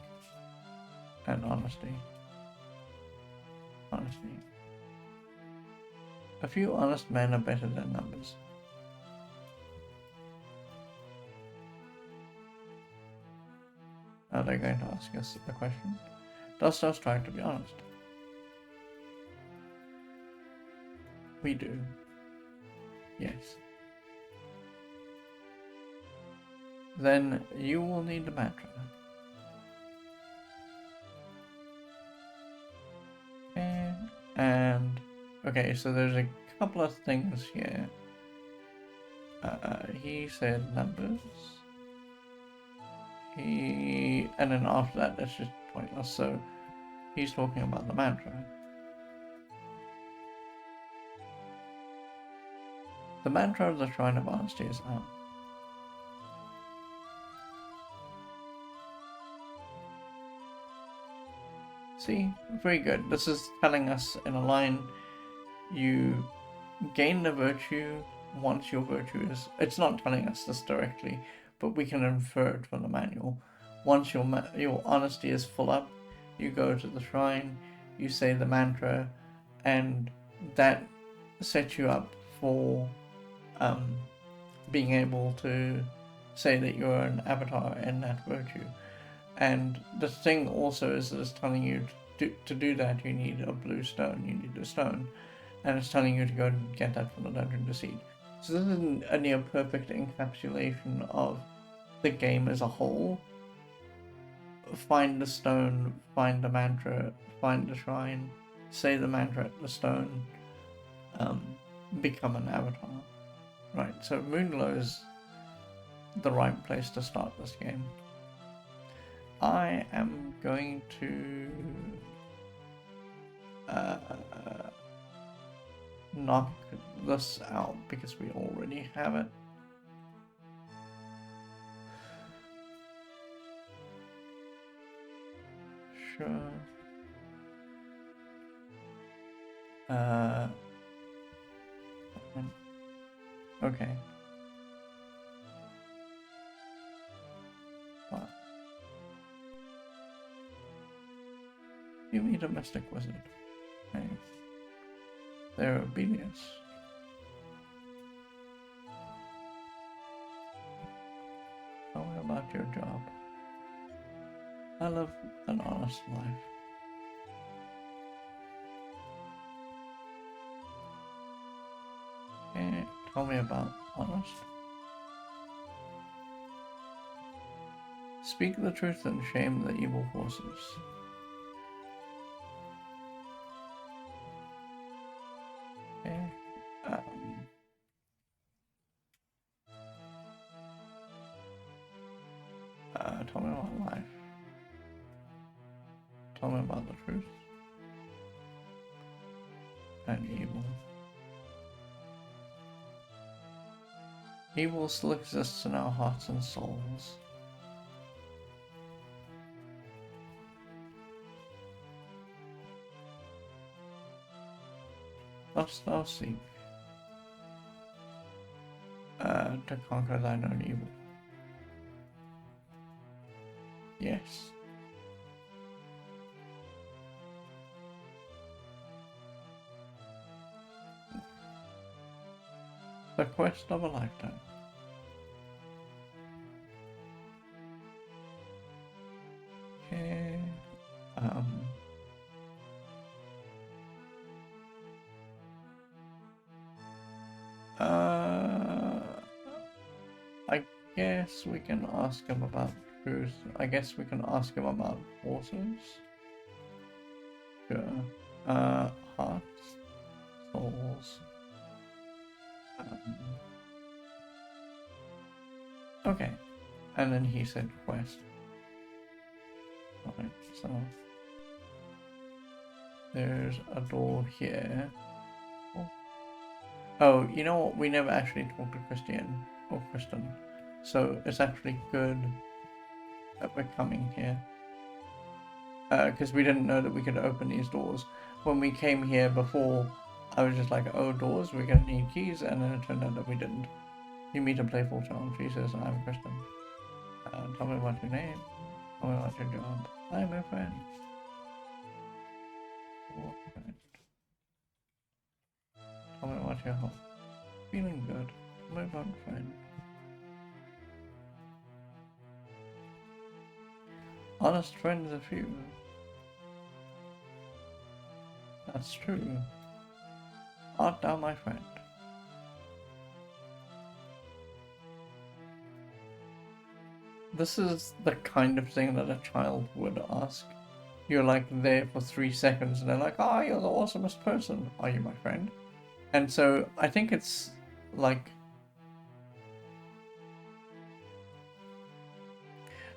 and honesty. Honesty. A few honest men are better than numbers. Are they going to ask us a question? Dost thou strive to be honest? We do. Yes. Then you will need the mantra. And okay, so there's a couple of things here. He said numbers. And then after that, that's just pointless. So he's talking about the mantra. The mantra of the Shrine of Honesty is See, very good. This is telling us in a line, you gain the virtue once your virtue is... It's not telling us this directly, but we can infer it from the manual. Once your honesty is full up, you go to the shrine, you say the mantra, and that sets you up for being able to say that you're an avatar in that virtue. And the thing also is that it's telling you to do that you need a blue stone, you need a stone, and it's telling you to go and get that from the dungeon to seed. So this is a near perfect encapsulation of the game as a whole. Find the stone, find the mantra, find the shrine, say the mantra at the stone, become an avatar. Right, so Moonglow is the right place to start this game. I am going to knock this out because we already have it. Sure. Okay. What? You meet a mystic wizard. Hey. They're obedience. Tell me about your job. I live an honest life. Okay, tell me about honest. Speak the truth and shame the evil forces. Okay. Tell me about life. Tell me about the truth. and evil. Evil still exists in our hearts and souls. Dost thou seek to conquer thine own evil? Yes. The quest of a lifetime. Okay. I guess we can ask him about truth. I guess we can ask him about horses. Sure. Hearts, souls. Okay. And then he said quest. Alright, so there's a door here. Oh, you know what? We never actually talked to Christian or Kristen. So it's actually good that we're coming here. Because we didn't know that we could open these doors. When we came here before, I was just like, oh, doors, we're going to need keys. And then it turned out that we didn't. You meet a playful child. She says, I'm Kristen. Tell me what your name. Tell me what your job. I'm a friend. Oh, friend. Tell me what your home. Feeling good. Tell me about friend. Honest friends a few. That's true. Art thou my friend? This is the kind of thing that a child would ask. You're like there for 3 seconds and they're like, oh, you're the awesomest person. Are you my friend? And so I think it's like,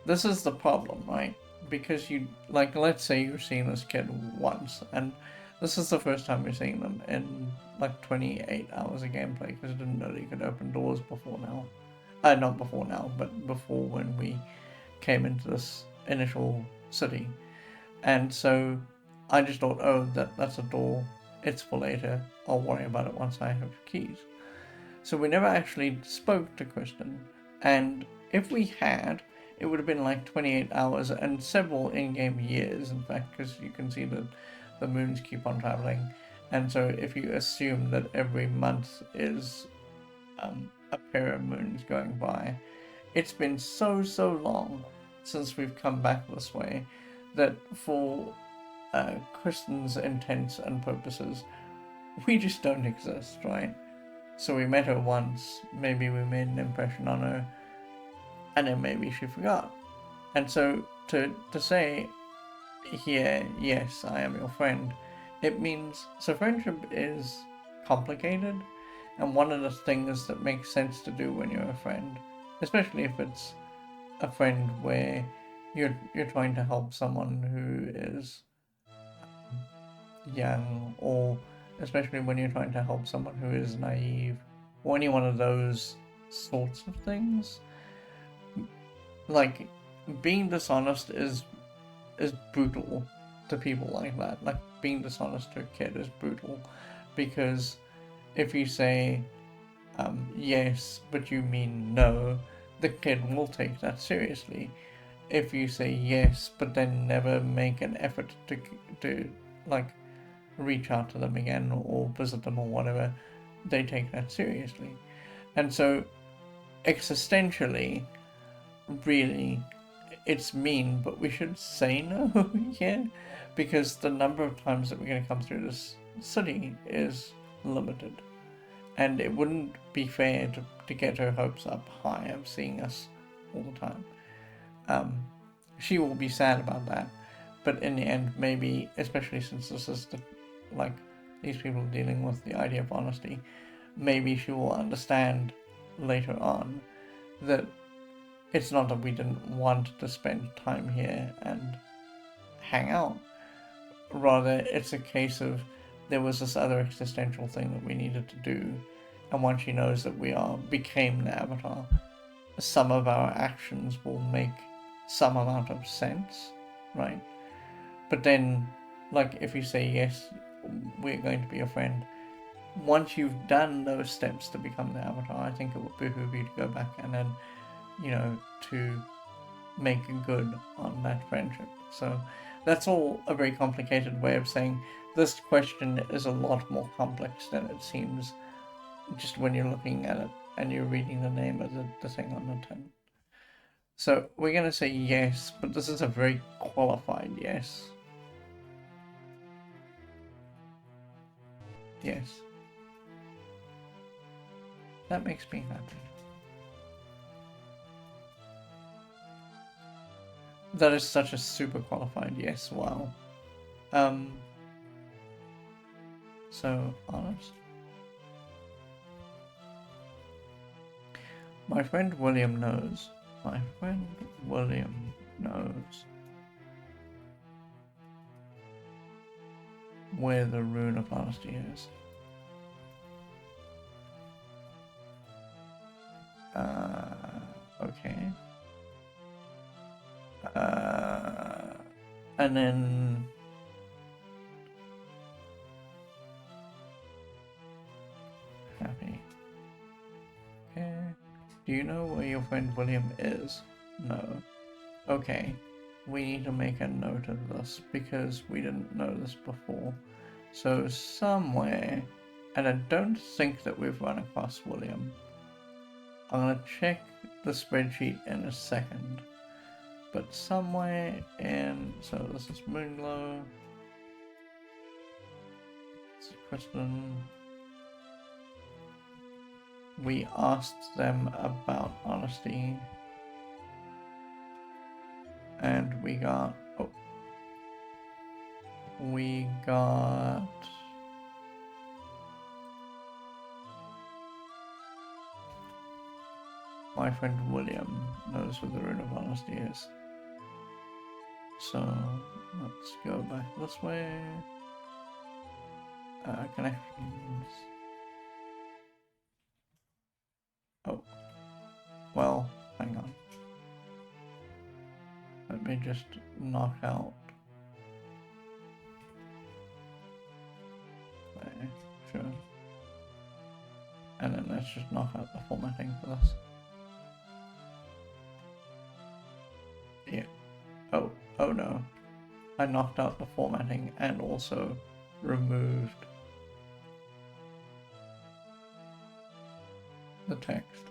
this is the problem, right? Because you, like, let's say you're seeing this kid once, and this is the first time you're seeing them in like 28 hours of gameplay, because I didn't know that you could open doors before now. Not before now, but before when we came into this initial city. And so I just thought, oh, that's a door. It's for later. I'll worry about it once I have keys. So we never actually spoke to Kristen. And if we had, it would have been like 28 hours and several in-game years, in fact, because you can see that the moons keep on traveling. And so if you assume that every month is a pair of moons going by, it's been so long since we've come back this way that for Kristen's intents and purposes, we just don't exist, right? So we met her once, maybe we made an impression on her, and then maybe she forgot. And so to say here, yes, I am your friend, it means, so friendship is complicated, and one of the things that makes sense to do when you're a friend, especially if it's a friend where you're trying to help someone who is young, or especially when you're trying to help someone who is naive, or any one of those sorts of things. Like, being dishonest is brutal to people like that. Like, being dishonest to a kid is brutal, because if you say yes but you mean no, the kid will take that seriously. If you say yes but then never make an effort to like reach out to them again or visit them or whatever, they take that seriously. And so existentially, really, it's mean, but we should say no. Yeah, because the number of times that we're going to come through this city is limited, and it wouldn't be fair to get her hopes up high of seeing us all the time. She will be sad about that, but in the end, maybe, especially since this is these people are dealing with the idea of honesty, maybe she will understand later on that it's not that we didn't want to spend time here and hang out. Rather, it's a case of there was this other existential thing that we needed to do, and once she knows that we became the Avatar, some of our actions will make some amount of sense, right? But then, like, if you say yes, we're going to be a friend, once you've done those steps to become the Avatar, I think it would behoove you to go back and then, to make good on that friendship. So that's all a very complicated way of saying this question is a lot more complex than it seems just when you're looking at it and you're reading the name of the thing on the tin. So we're going to say yes, but this is a very qualified yes. Yes. That makes me happy. That is such a super qualified yes, wow. So honest. My friend William knows. My friend William knows where the rune of honesty is. Okay. And then happy. Okay. Do you know where your friend William is? No. Okay. We need to make a note of this because we didn't know this before. So somewhere, and I don't think that we've run across William. I'm gonna check the spreadsheet in a second. But somewhere in, so this is Moonglow. This is Kristen. We asked them about honesty. And we got, my friend William knows where the rune of honesty is. So let's go back this way. Connections. Oh, well, hang on. Let me just knock out. There, sure. And then let's just knock out the formatting for this. Yeah. Oh no. I knocked out the formatting and also removed the text.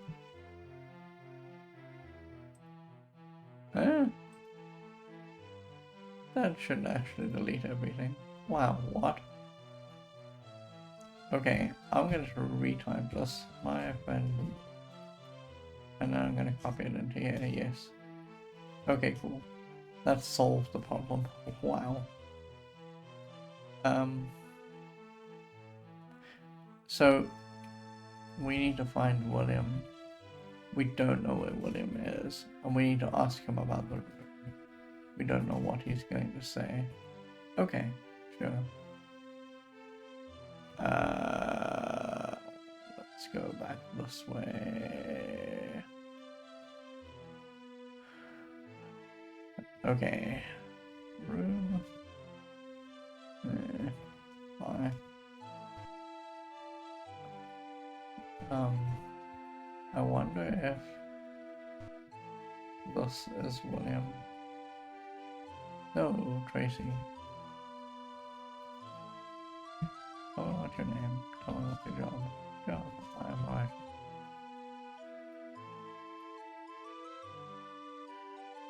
That should actually delete everything. Wow, what? Okay, I'm going to retype this, my friend, and then I'm going to copy it into here, yes. Okay, cool. That solves the problem. Wow. So, we need to find William. We don't know where William is, and we need to ask him about the rune. We don't know what he's going to say. Okay, sure. Let's go back this way. Okay. Room. Fine. I wonder if this is William. No, Tracy. Tell me what's your name. Tell me what's your job. I'm right.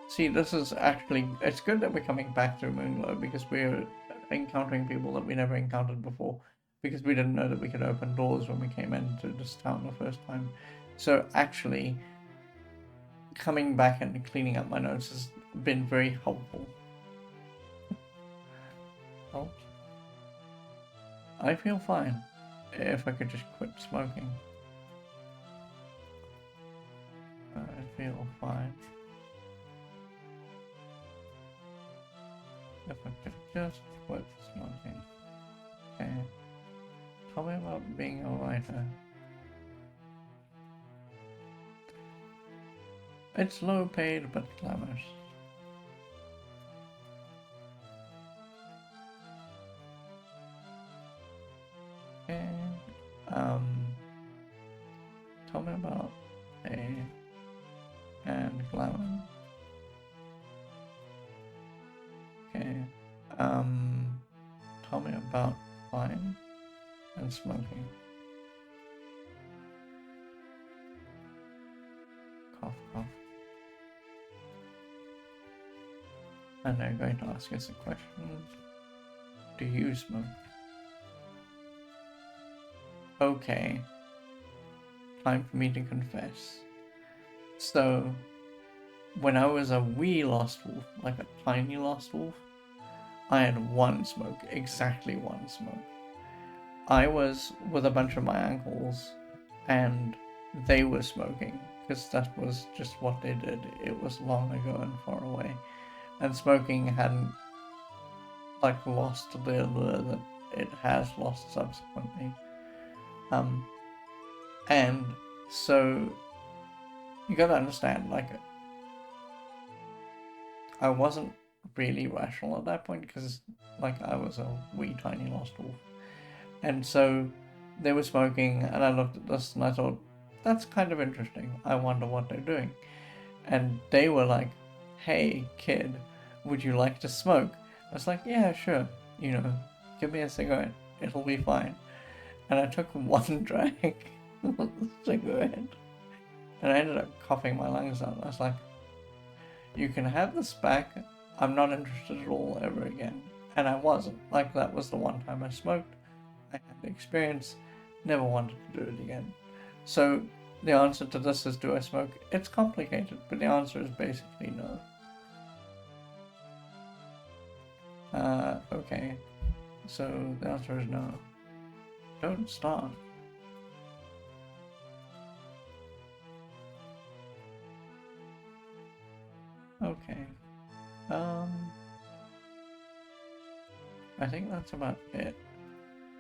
See, this is actually, it's good that we're coming back through Moonglow because we're encountering people that we never encountered before because we didn't know that we could open doors when we came into this town the first time. So actually, coming back and cleaning up my notes has been very helpful. Oh. I feel fine. If I could just quit smoking. I feel fine. If I could just quit smoking. Okay. Tell me about being a writer. It's low paid but glamorous. Okay. Tell me about A and glamour. Okay. Tell me about fine and smoking. Cough, cough. And I'm going to ask us a question. Do you smoke? Okay. Time for me to confess. So, when I was a wee lost wolf, like a tiny lost wolf, I had one smoke, exactly one smoke. I was with a bunch of my uncles, and they were smoking, because that was just what they did. It was long ago and far away. And smoking hadn't, like, lost the allure that it has lost subsequently. And so, you gotta understand, like, I wasn't really rational at that point, because, like, I was a wee tiny lost wolf. And so, they were smoking, and I looked at this and I thought, that's kind of interesting. I wonder what they're doing. And they were like, hey, kid, would you like to smoke? I was like, yeah, sure. You know, give me a cigarette. It'll be fine. And I took one drag of the cigarette. And I ended up coughing my lungs out. I was like, you can have this back. I'm not interested at all ever again. And I wasn't. Like, that was the one time I smoked. I had the experience. Never wanted to do it again. So the answer to this is, do I smoke? It's complicated, but the answer is basically no. Okay. So the answer is no. Don't start. Okay. I think that's about it.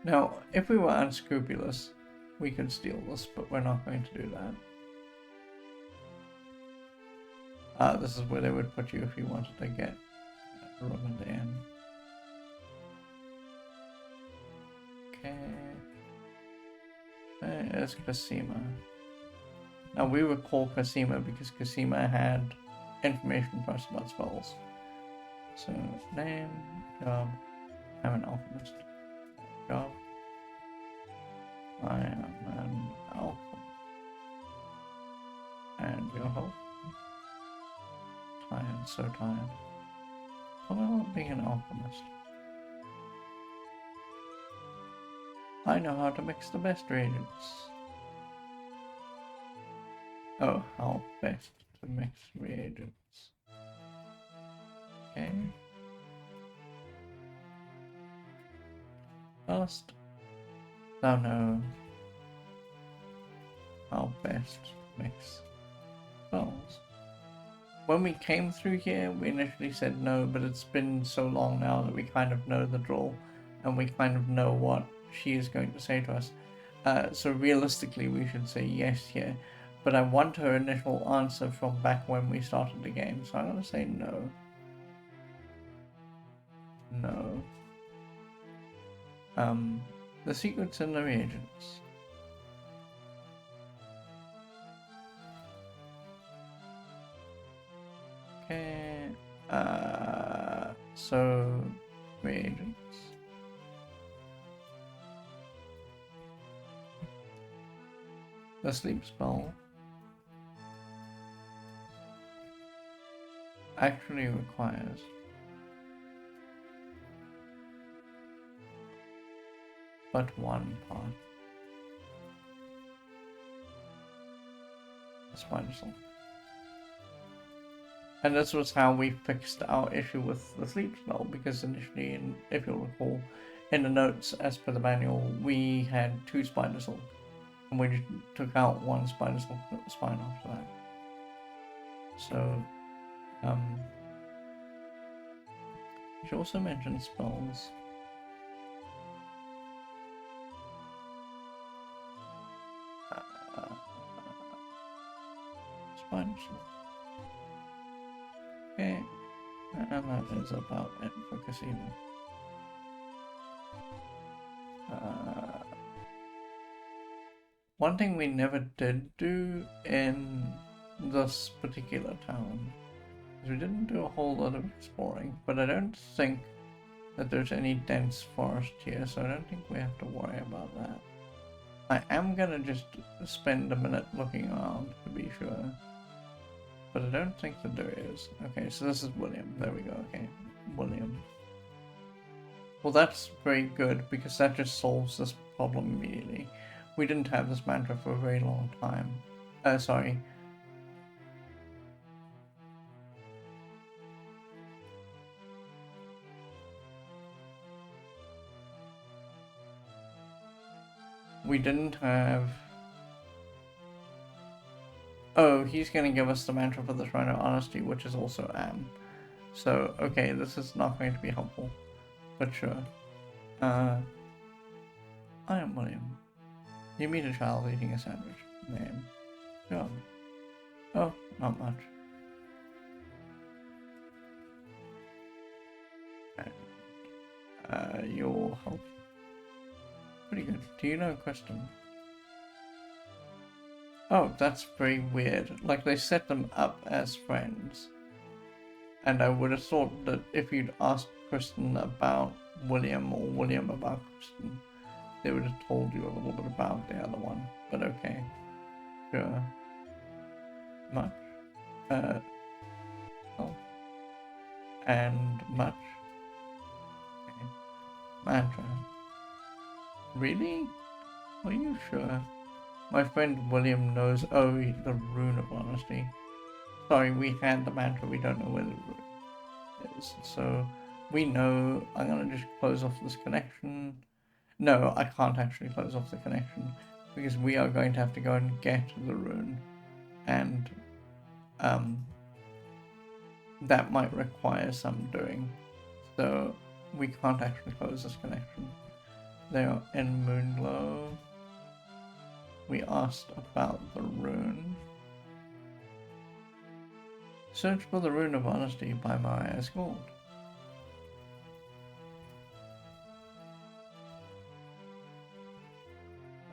Now, if we were unscrupulous, we could steal this, but we're not going to do that. This is where they would put you if you wanted to get a room in the inn. Okay. There's Cosima. Now, we would call Cosima because Cosima had information for us about spells. So, name, job, I'm an alchemist. Job, I am an alchemist. And your health? Tired, so tired. What about being an alchemist? I know how to mix the best reagents. Oh, how best to mix reagents. Okay. First, thou know how best to mix spells. When we came through here, we initially said no, but it's been so long now that we kind of know the draw, and we kind of know what she is going to say to us. So realistically, we should say yes here. But I want her initial answer from back when we started the game, so I'm going to say no. No. The secret's in the reagents. Okay. So reagents. The sleep spell actually requires but one part. The spider silk. And this was how we fixed our issue with the sleep spell, because initially, if you'll recall, in the notes as per the manual, we had 2 spider silk, and we just took out 1 spider silk spine after that. So, she also mentioned spells. Fine. Okay. And that is about it for casino. One thing we never did do in this particular town is we didn't do a whole lot of exploring, but I don't think that there's any dense forest here, so I don't think we have to worry about that. I am gonna just spend a minute looking around to be sure, but I don't think that there is. Okay, so this is William. There we go. Okay, William. Well, that's very good because that just solves this problem immediately. We didn't have this mantra for a very long time. Sorry. We didn't have... Oh, he's gonna give us the mantra for the Shrine of Honesty, which is also Am. So, okay, this is not going to be helpful. But sure. I am William. You meet a child eating a sandwich. Name. Job. Oh, not much. Your health. Pretty good. Do you know Kristen? Oh, that's very weird. Like, they set them up as friends. And I would have thought that if you'd asked Kristen about William or William about Kristen, they would have told you a little bit about the other one. But okay. Sure. Much. Oh. And much. Okay. Mantra. Really? Are you sure? My friend William knows. Oh, the Rune of Honesty. Sorry, we had the mantra, we don't know where the rune is. So, we know. I'm gonna just close off this connection. No, I can't actually close off the connection because we are going to have to go and get the rune. And, that might require some doing. So, we can't actually close this connection. They are in Moonglow. We asked about the rune. Search for the Rune of Honesty by Mariah's Gold.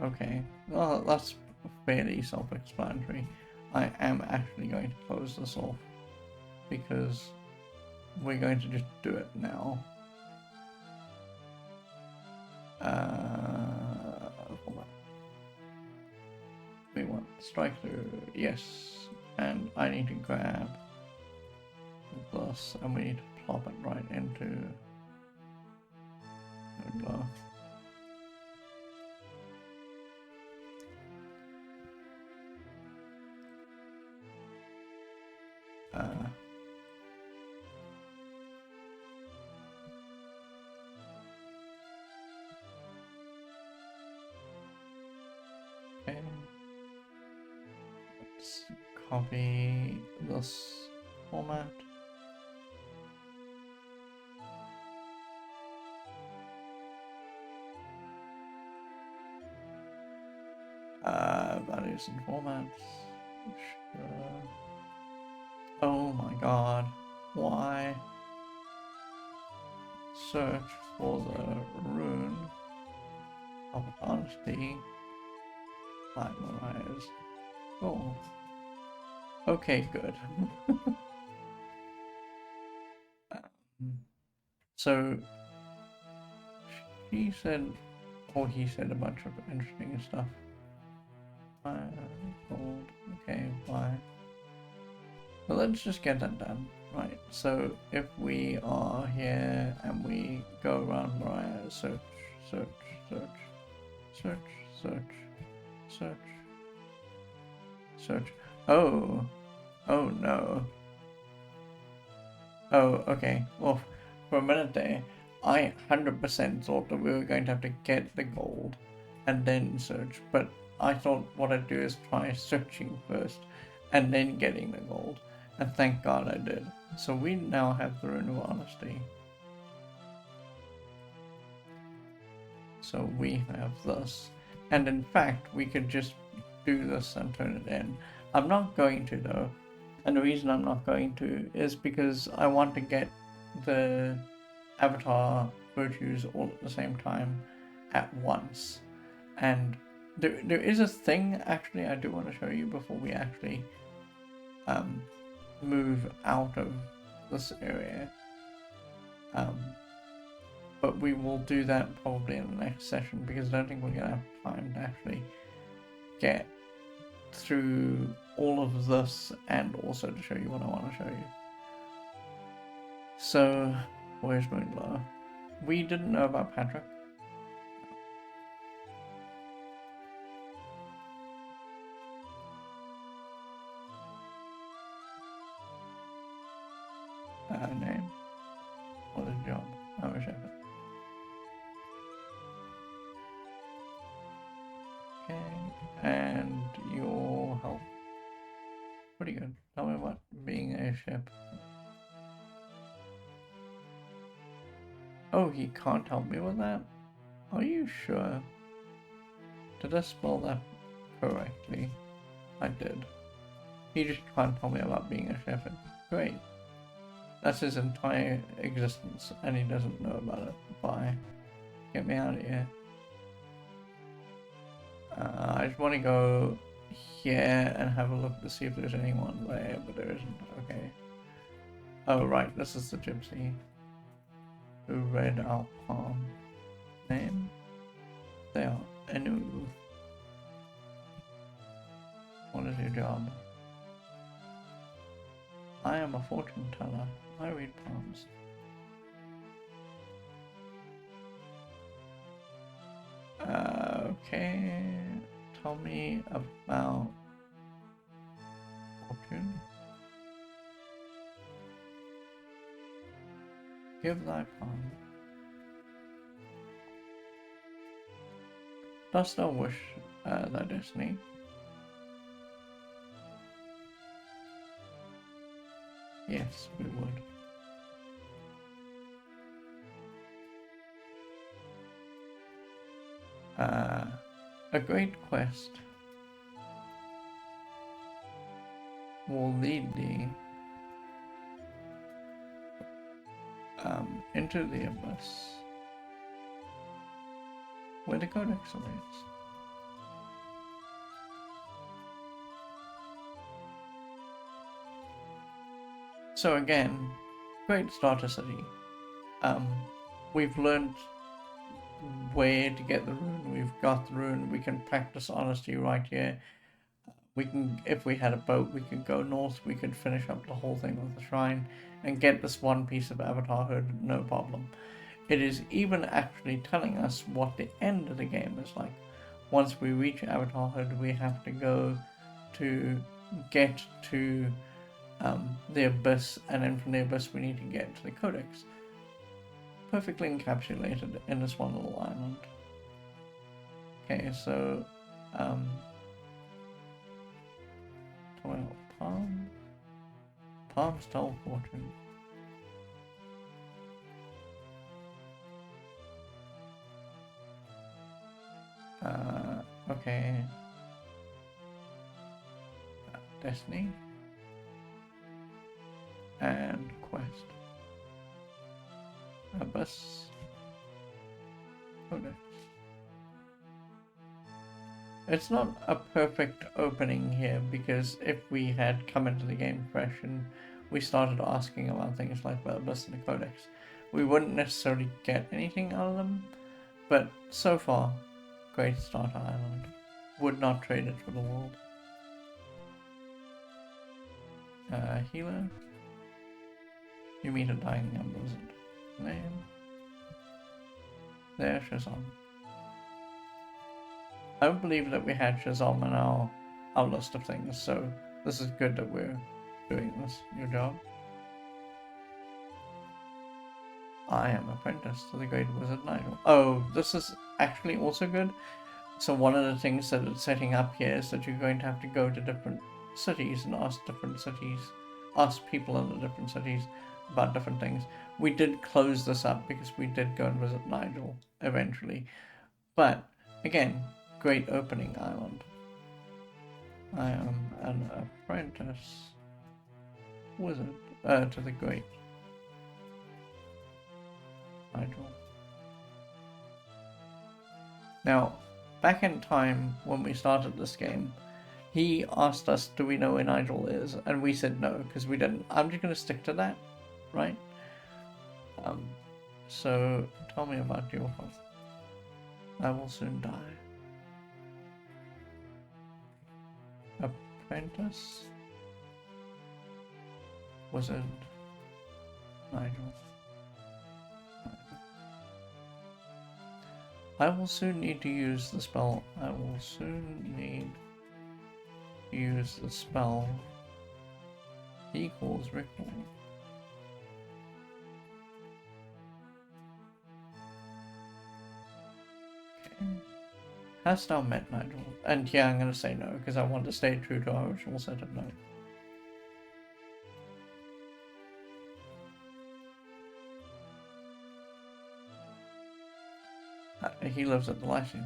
Okay, well, that's fairly self-explanatory. I am actually going to close this off because we're going to just do it now. Hold on. We want strike through, yes, and I need to grab this, and we need to plop it right into Moonglow. Okay. Let's copy this format. Values and formats. Sure. Oh my god. Why? Search for the rune of honesty by Mariah's Gold. Okay, good. So she said, or he said a bunch of interesting stuff. Gold. Okay, why? Well, let's just get that done. Right, so if we are here and we go around Mariah, search, search, search, search, search, search, search. Oh, oh no. Oh, okay. Well, for a minute there, I 100% thought that we were going to have to get the gold and then search, but I thought what I'd do is try searching first and then getting the gold, and thank God I did. So we now have the Rune of Honesty. So we have this, and in fact we could just do this and turn it in, I'm not going to though, and the reason I'm not going to is because I want to get the avatar virtues all at the same time at once. And there is a thing actually I do want to show you before we actually move out of this area. But we will do that probably in the next session because I don't think we're gonna have time to actually get through all of this and also to show you what I want to show you. So, where's Moonglow? We didn't know about Patrick. Name. What is your job? I'm a shepherd. Okay, and your health. Pretty good. Tell me about being a shepherd. Oh, he can't help me with that? Are you sure? Did I spell that correctly? I did. He just can't tell me about being a shepherd. Great. That's his entire existence, and he doesn't know about it. Bye. Get me out of here. I just want to go here and have a look to see if there's anyone there, but there isn't. Okay. Oh, right. This is the gypsy who read our palm. Name? They are Enu. What is your job? I am a fortune teller. I read palms. Okay. Tell me about fortune. Give thy palm. Dost thou wish thy destiny? Yes, we would. A great quest will lead thee into the abyss where the codex awaits. So again, great starter city. We've learned where to get the rune. We've got the rune. We can practice honesty right here. We can, if we had a boat, we could go north. We could finish up the whole thing with the shrine and get this one piece of avatar hood, no problem. It is even actually telling us what the end of the game is like. Once we reach avatar hood, we have to go to get to the abyss, and then from the abyss we need to get to the codex. Perfectly encapsulated in this one little island. Okay, so Palm stole fortune. Okay. Destiny and quest. Abyss. Codex. It's not a perfect opening here because if we had come into the game fresh and we started asking about things like the Abyss and the Codex, we wouldn't necessarily get anything out of them. But so far, great starter island. Would not trade it for the world. Healer. You meet a dying wizard. Name. There, Shazam. I don't believe that we had Shazam in our list of things, so this is good that we're doing this. Your job? I am apprentice to the great wizard Nigel. Oh, this is actually also good. So one of the things that it's setting up here is that you're going to have to go to different cities and ask people in the different cities about different things. We did close this up because we did go and visit Nigel eventually. But again, great opening island. I am an apprentice wizard to the great Nigel. Now, back in time when we started this game, he asked us, do we know where Nigel is? And we said no, because we didn't. I'm just going to stick to that, right? So, tell me about your health. I will soon die. Apprentice? Wizard? Nigel? I will soon need to use the spell. I will soon need to use the spell. Equals recall. Okay. Hast thou met Nigel? And yeah, I'm going to say no, because I want to stay true to our original set of no. He lives at the Lyceum.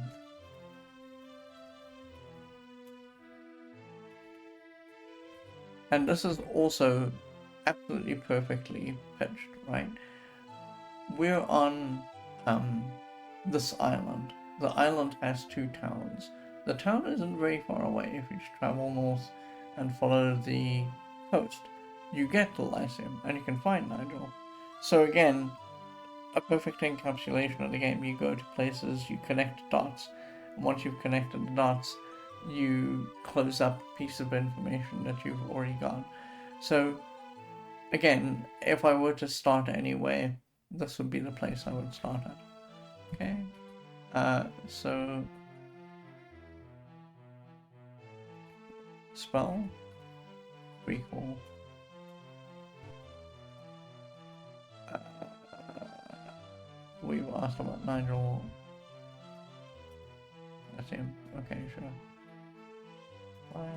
And this is also absolutely perfectly pitched, right? We're on this island. The island has 2 towns. The town isn't very far away. If you just travel north and follow the coast, you get to Lyceum and you can find Nigel. So again, a perfect encapsulation of the game. You go to places, you connect dots, and once you've connected the dots, you close up a piece of information that you've already got. So again, if I were to start anywhere, this would be the place I would start at. Okay. So spell, recall. We've asked about Nigel. That's him. Okay, sure. Why?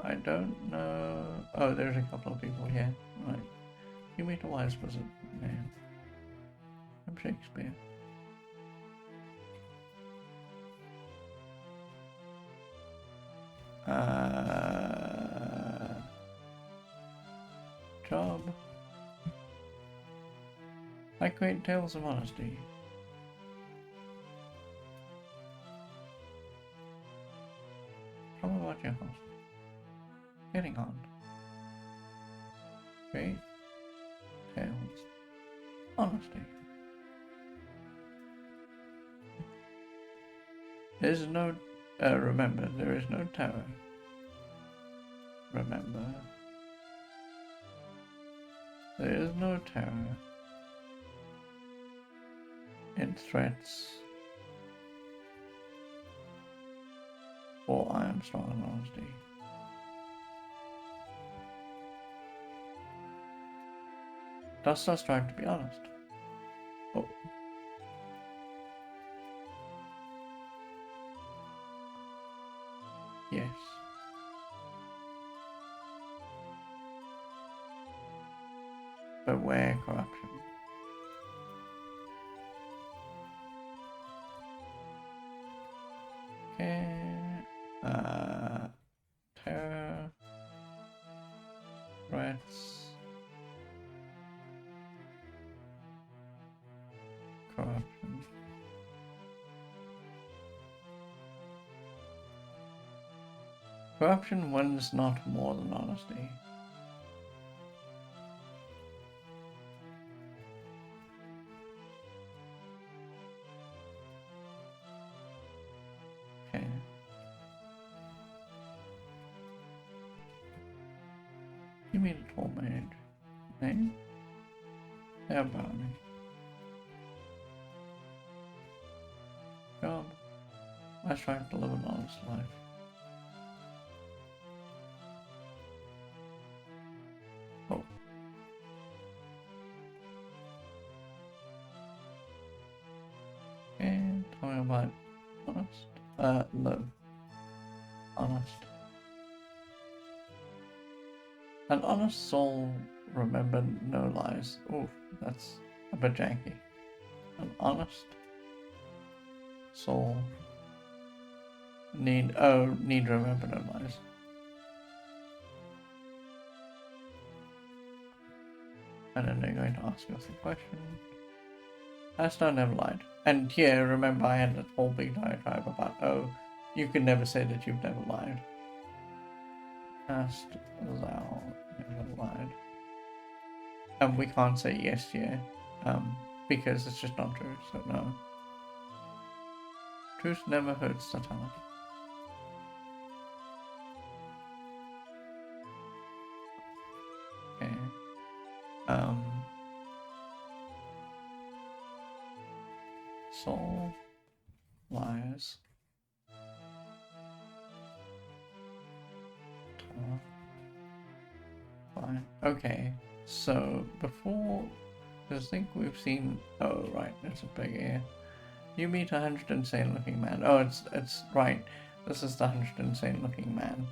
I don't know. Oh, there's a couple of people here. Right. You meet a wise wizard name. I'm Shakespeare. Job. I create tales of honesty. Tell me about your house. Getting on. Create tales. Honesty. There's no... remember, there is no terror. Remember. There is no terror in threats, for I am strong in honesty. Dost thou strive to be honest? Oh. Yes. Beware corruption. Okay. Terror. Threats. Corruption. Corruption wins not more than honesty. Okay. You meet a tall mage. Name? They're Barney. Job. I strive to live an honest life. Oh. And tell me about honest. Live. Honest. An honest soul remember no lies. Oof, that's a bit janky. An honest soul Need remember no lies. And then they're going to ask us a question. Astar never lied. And here, remember I had that whole big diatribe about, oh, you can never say that you've never lied. Ast thou never lied. And we can't say yes here, because it's just not true, so no. Truth never hurts totality. Okay. Soul lies. Fine. Okay. So before, I think we've seen. Oh right, there's a big ear. You meet 100 insane looking man. Oh, it's right. This is the 100 insane looking man,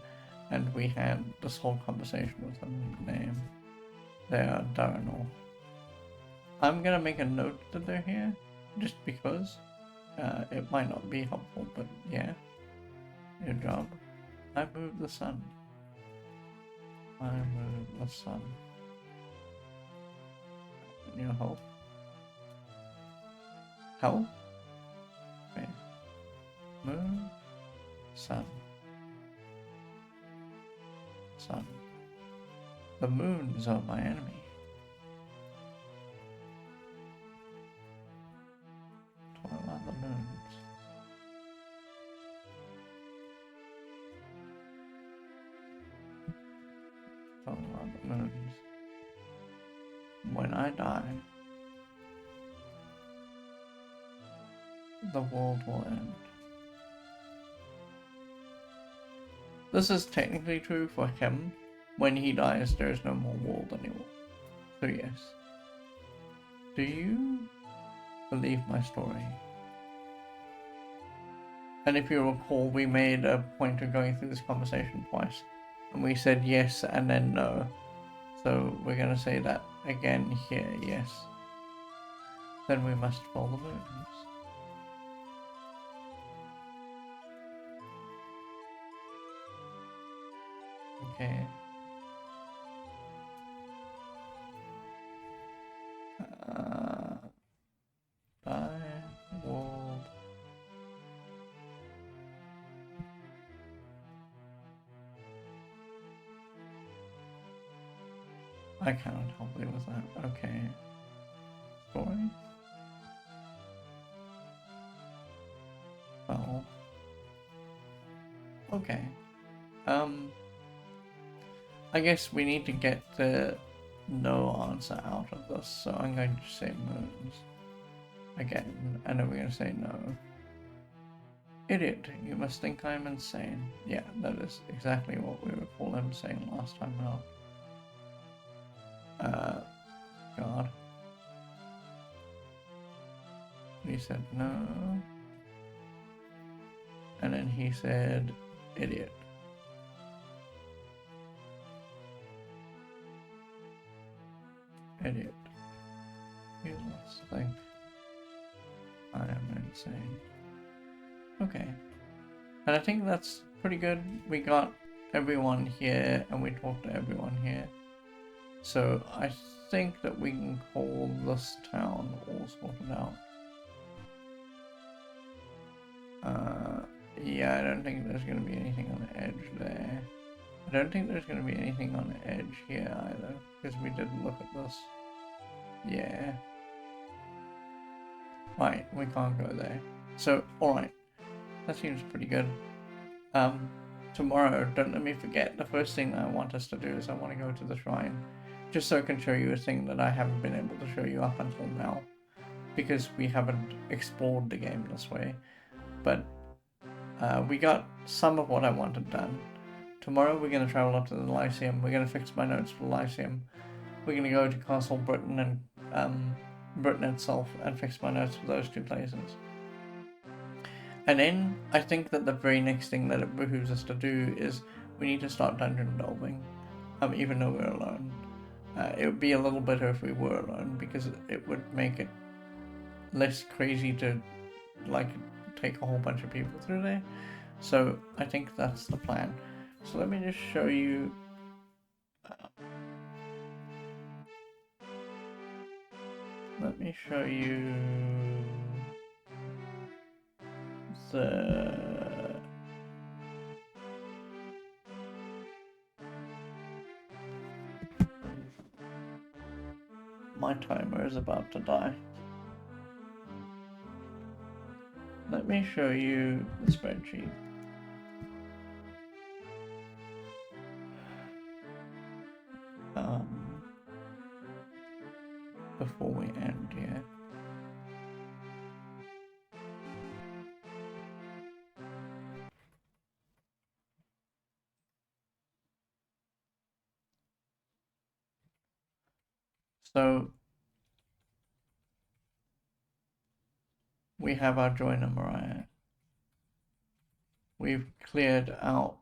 and we had this whole conversation with them. Name. They are Darnell. I'm gonna make a note that they're here, just because. It might not be helpful, but yeah. Your job. I moved the sun. I moved the sun. Your help. Help? Okay. Moon. Sun. Sun. The moons are my enemy. Talk about the moons. Talk about the moons. When I die, the world will end. This is technically true for him. When he dies, there is no more world anymore. So yes. Do you believe my story? And if you recall, we made a point of going through this conversation twice. And we said yes and then no. So we're going to say that again here, yes. Then we must follow the moons. Okay. By world. I cannot help you with that. Okay. Story? Well. Okay. I guess we need to get the no answer out of this, so I'm going to say moons. Again, and then we're going to say no. Idiot, you must think I'm insane. Yeah, that is exactly what we recall him saying last time out. God. He said no. And then he said, idiot. Idiot. You must think I am insane. Okay. And I think that's pretty good. We got everyone here and we talked to everyone here. So I think that we can call this town all sorted out. Yeah, I don't think there's going to be anything on the edge there. I don't think there's going to be anything on the edge here either, because we did look at this. Yeah. Right, we can't go there. So, alright. That seems pretty good. Tomorrow, don't let me forget, the first thing that I want us to do is I want to go to the shrine. Just so I can show you a thing that I haven't been able to show you up until now. Because we haven't explored the game this way. But we got some of what I wanted done. Tomorrow we're going to travel up to the Lyceum. We're going to fix my notes for the Lyceum. We're going to go to Castle Britain and Britain itself and fix my notes for those two places. And then I think that the very next thing that it behooves us to do is we need to start dungeon delving, even though we're alone. It would be a little better if we were alone, because it would make it less crazy to like take a whole bunch of people through there. So I think that's the plan. So let me just show you. Let me show you the my timer is about to die. Let me show you the spreadsheet. Before we end here. So we have our joiner Mariah. We've cleared out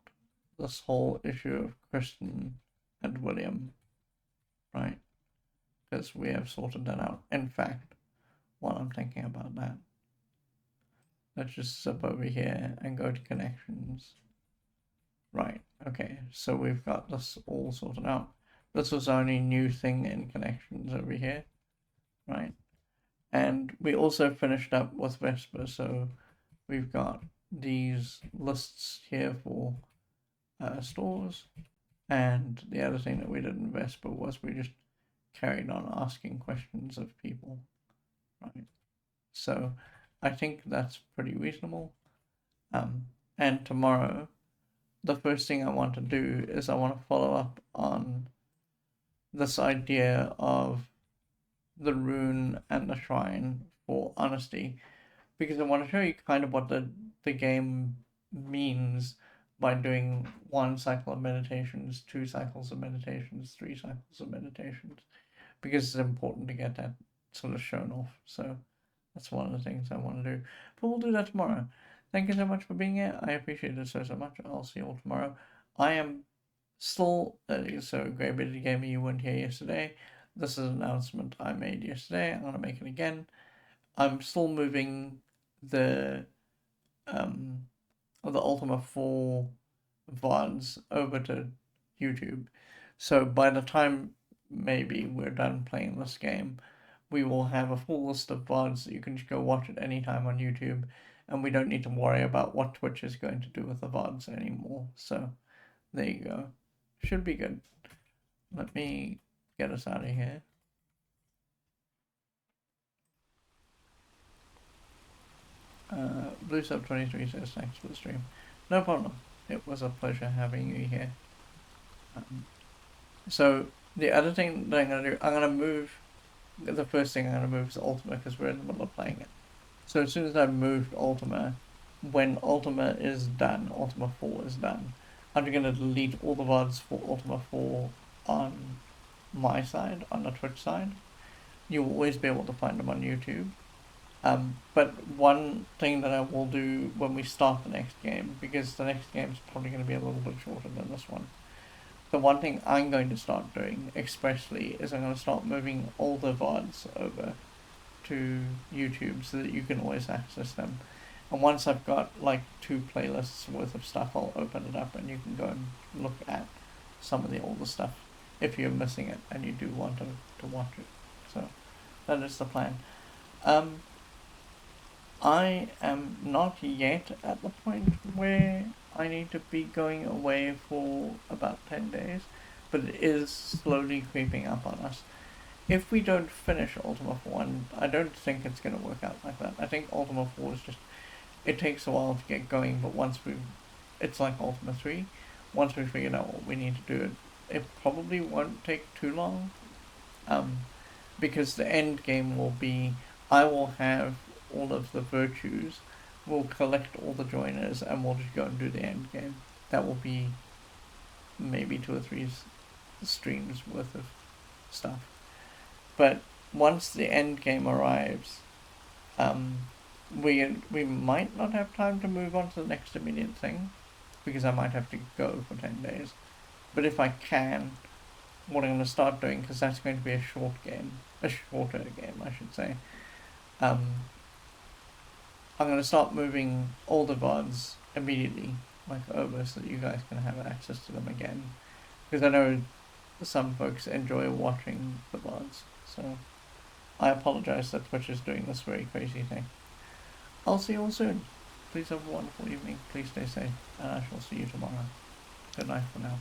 this whole issue of Kristen and William, right? Because we have sorted that out. In fact, while I'm thinking about that, let's just zip over here and go to connections. Right, okay, so we've got this all sorted out. This was our only new thing in connections over here, right? And we also finished up with Vesper, so we've got these lists here for stores. And the other thing that we did in Vesper was we just carried on asking questions of people, right? So I think that's pretty reasonable. And tomorrow, the first thing I want to do is I want to follow up on this idea of the rune and the shrine for honesty, because I want to show you kind of what the game means by doing 1 cycle of meditations, 2 cycles of meditations, 3 cycles of meditations, because it's important to get that sort of shown off. So that's one of the things I want to do. But we'll do that tomorrow. Thank you so much for being here. I appreciate it so much. I'll see you all tomorrow. I am still, so Grey Bearded Gamer, you weren't here yesterday. This is an announcement I made yesterday. I'm going to make it again. I'm still moving the Ultima 4 VODs over to YouTube. So by the time maybe we're done playing this game, we will have a full list of VODs that you can just go watch at any time on YouTube, and we don't need to worry about what Twitch is going to do with the VODs anymore. So there you go. Should be good. Let me get us out of here. Blue Sub 23 says thanks for the stream. No problem. It was a pleasure having you here. So the other thing that I'm gonna do, I'm gonna move. The first thing I'm gonna move is Ultima because we're in the middle of playing it. So as soon as I've moved Ultima, when Ultima is done, Ultima 4 is done, I'm gonna delete all the VODs for Ultima 4 on my side, on the Twitch side. You will always be able to find them on YouTube. But one thing that I will do when we start the next game, because the next game is probably going to be a little bit shorter than this one, the one thing I'm going to start doing expressly is I'm going to start moving all the VODs over to YouTube so that you can always access them. And once I've got like 2 playlists worth of stuff, I'll open it up and you can go and look at some of the older stuff if you're missing it and you do want to watch it. So that is the plan. I am not yet at the point where I need to be going away for about 10 days, but it is slowly creeping up on us. If we don't finish Ultima 4, and I don't think it's going to work out like that. I think Ultima 4 is just, it takes a while to get going, but once it's like Ultima 3, once we've figured out what we need to do, it probably won't take too long, because the end game will be, I will have all of the virtues, we'll collect all the joiners, and we'll just go and do the end game. That will be maybe 2 or 3 streams worth of stuff. But once the end game arrives, we might not have time to move on to the next immediate thing, because I might have to go for 10 days. But if I can, what I'm going to start doing, because that's going to be a shorter game, I should say, I'm going to start moving all the VODs immediately, like over, so that you guys can have access to them again. Because I know some folks enjoy watching the VODs, so I apologize that Twitch is doing this very crazy thing. I'll see you all soon. Please have a wonderful evening. Please stay safe, and I shall see you tomorrow. Good night for now.